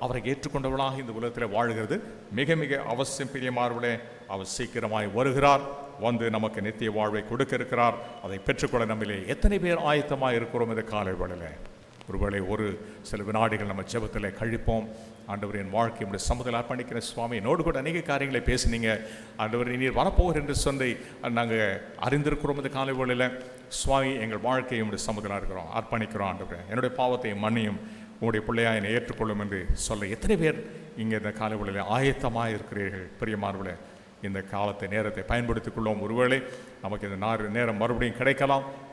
அவரை ஏற்றுக்கொண்டவர்களாக இந்த உலகத்தில் வாழ்கிறது மிக மிக அவசியம். பிரியமானவர்களே, அவர் சீக்கிரமாய் வருகிறார், வந்து நமக்கு நித்திய வாழ்வை கொடுக்க இருக்கிறார். அதை பெற்றுக்கொள்ள நம்மிலே எத்தனை பேர் ஆயத்தமாக இருக்கிறோம் இந்த காலை வேளையிலே? ஒருவேளை ஒரு சில வினாடிகள் நம்ம ஜெபத்தில் கழிப்போம். ஆண்டவர், என் வாழ்க்கை நம்முடைய சமூகத்தில் அர்ப்பணிக்கிற சுவாமி, என்னோடு கூட அநேக காரியங்களை பேசுனீங்க. ஆண்டவர், நீர் வரப்போகிற என்று சொல்லி நாங்கள் அறிந்திருக்கிறோம் இந்த காலை வேளையில். சுவாமி, எங்கள் வாழ்க்கையை நம்முடைய சமூகத்தில் இருக்கிறோம், அர்ப்பணிக்கிறோம். ஆண்டவர், என்னுடைய பாவத்தை மன்னியும், உங்களுடைய பிள்ளையாக என்னை ஏற்றுக்கொள்ளும் என்று சொல்ல எத்தனை பேர் இங்கே இந்த காலை வேளையில் ஆயத்தமாக இருக்கிறீர்கள்? பிரியமானவர்களே, இந்த காலத்தை நேரத்தை பயன்படுத்திக் கொள்வோம். ஒருவேளை நமக்கு இந்த நேரம் மறுபடியும்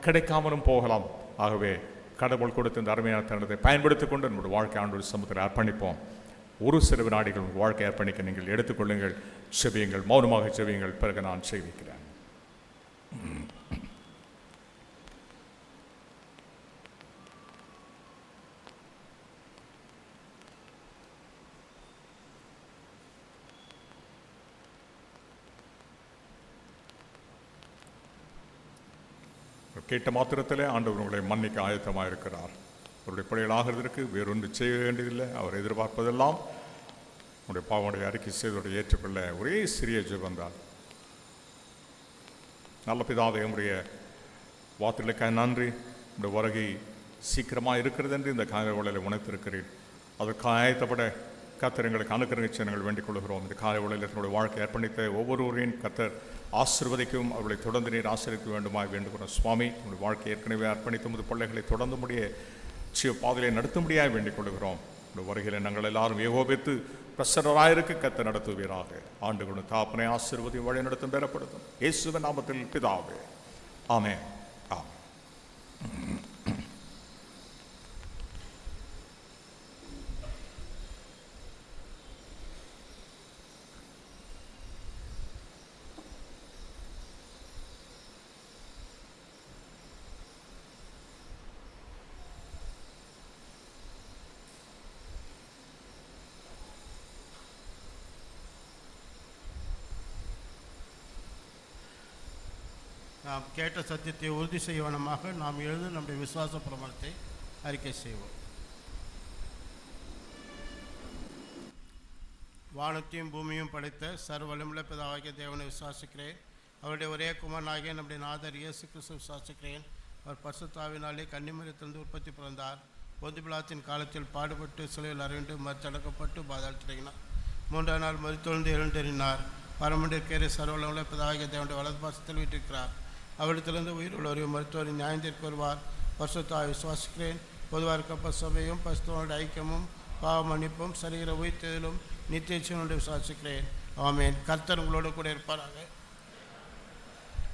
கிடைக்காமலும் போகலாம். ஆகவே கடவுள் கொடுத்த இந்த அருமையான தருணத்தை பயன்படுத்திக் கொண்டு நம்முடைய வாழ்க்கை ஆண்டவர் சமூகத்தில் அர்ப்பணிப்போம். ஒரு சில வினாடிகள் உங்கள் வாழ்க்கை அர்ப்பணிக்க நீங்கள் எடுத்துக்கொள்ளுங்கள், செவியுங்கள், மௌனமாக செவியுங்கள். பிறகு நான் செய்விக்கிறேன். கேட்ட மாத்திரத்தில் ஆண்டவர் உங்களை மன்னிக்க ஆயத்தமாக இருக்கிறார். அவருடைய பிள்ளைகள் ஆகிறதற்கு வேறொன்று செய்ய வேண்டியதில்லை. அவர் எதிர்பார்ப்பதெல்லாம் உங்களுடைய பாவனுடைய அறிக்கை செய்தோடு ஏற்றுக்கொள்ள ஒரே சிறிய ஜெபந்தான். நல்ல பிதாவே, உங்களுடைய வார்த்தைகளுக்காக நன்றி. உங்களுடைய வருகை சீக்கிரமாக இருக்கிறது என்று இந்த காலை வேளையில் உணர்த்திருக்கிறேன். அதற்காக ஆயத்தப்பட கர்த்தர் எங்களுக்கு அனுக்கிரகிச்சு நாங்கள் வேண்டிக் கொள்கிறோம். இந்த காலை வேளையில் என்னுடைய வாழ்க்கை அர்ப்பணித்த ஒவ்வொருவரையும் கர்த்தர் ஆசீர்வதிக்கும், அவர்களை தொடர்ந்து நீர் ஆசீர்வதிக்க வேண்டுமாய் வேண்டுகிறோம். சுவாமி, உங்களுடைய வாழ்க்கை ஏற்கனவே அர்ப்பணித்த முது பிள்ளைகளை தொடர்ந்து முடிய பாதையை நடத்த முடியாது வேண்டிக் கொள்கிறோம். இந்த வருகையில் நாங்கள் எல்லாரும் ஏகோபித்து பிரசன்னராயிருக்க கர்த்தர் நடத்துவீராக. ஆண்டுகளும் தாப்பனை ஆசீர்வதி வழி நடத்தும் பெறப்படுத்தும். இயேசுவின் நாமத்தில் பிதாவே, ஆமென். நாம் கேட்ட சத்தியத்தை உறுதி செய்வனமாக நாம் எழுந்து நம்முடைய விசுவாச பிரமாணத்தை அறிக்கை செய்வோம். வானத்தையும் பூமியும் படைத்த சர்வ வல்லமையுள்ள பிதாவாகிய தேவனை விசுவாசிக்கிறேன். அவருடைய ஒரே குமாரனாகிய நம்முடைய நாதர் இயேசு கிறிஸ்து விசுவாசிக்கிறேன். அவர் பரிசுத்தாவினாலே கன்னிமரியிலிருந்து உற்பத்தி பிறந்தார். பொந்து பிலாத்தின் காலத்தில் பாடுபட்டு சிலுவையில் அறையுண்டு மறுத்தடக்கப்பட்டு பாதாளத்திறங்கினார். 3ஆம் நாள் மரித்தொழுந்து எழுந்தெறினார். பரமண்டிற்கேறி சர்வலமுள்ள பிதாவாகிய தேவனுடைய வலது பாசத்தில் வீட்டிருக்கிறார். அவரிடத்திலிருந்து உயிர் உள்ளவரையும் மருத்துவரின் நியாயத்திற்கு வருவார். பரிசுத்தாவை விசுவாசிக்கிறேன். பொதுவாக இருக்கப்ப சபையும் பரிசுத்தவனுடைய ஐக்கியமும் பாவ மன்னிப்பும் சரீர உயிர்த்தெழுதலும் நித்திய ஜீவனுடைய விசுவாசிக்கிறேன். ஆமென். கர்த்தர் உங்களோடு கூட இருப்பாராக.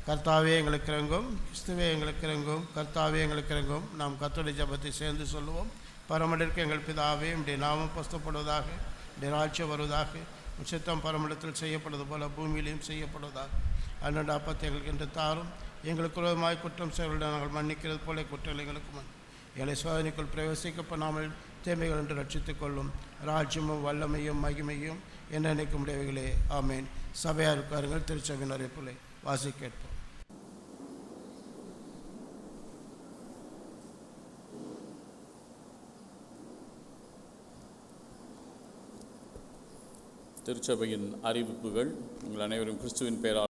கர்த்தாவே எங்களுக்கு இறங்கும். கிறிஸ்துவே எங்களுக்கு இறங்கும். கர்த்தாவே எங்களுக்கு இறங்கும். நாம் கர்த்தருடைய ஜெபத்தை சேர்ந்து சொல்லுவோம். பரமண்டற்கு எங்கள் பிதாவே, உம்முடைய நாமம் பரிசுத்தப்படுவதாக, உம்முடைய ராஜ்யம் வருவதாக, உம் சித்தம் பரமண்டலத்தில் செய்யப்படுவது போல பூமியிலையும் செய்யப்படுவதாக. அன்னட அப்பத்தை எங்களுக்கு என்று தாரும். எங்களுக்கு விரோதமாய் குற்றம் செய்வதை நாங்கள் மன்னிக்கிறது போல குற்றங்கள் எங்களுக்கு எங்களை சோதனைக்குள் பிரவேசிக்கப்படாமல் தீமைகள் என்று ரட்சித்துக் கொள்ளும். ராஜ்யமும் வல்லமையும் மகிமையும் என்ன நினைக்க முடியவைகளே. ஆமேன். சபையார் உட்காருங்கள். திருச்சபையின் அறிவிப்புகளை வாசி கேட்போம். திருச்சபையின் அறிவிப்புகள். உங்கள் அனைவரும் கிறிஸ்துவின் பெயரால்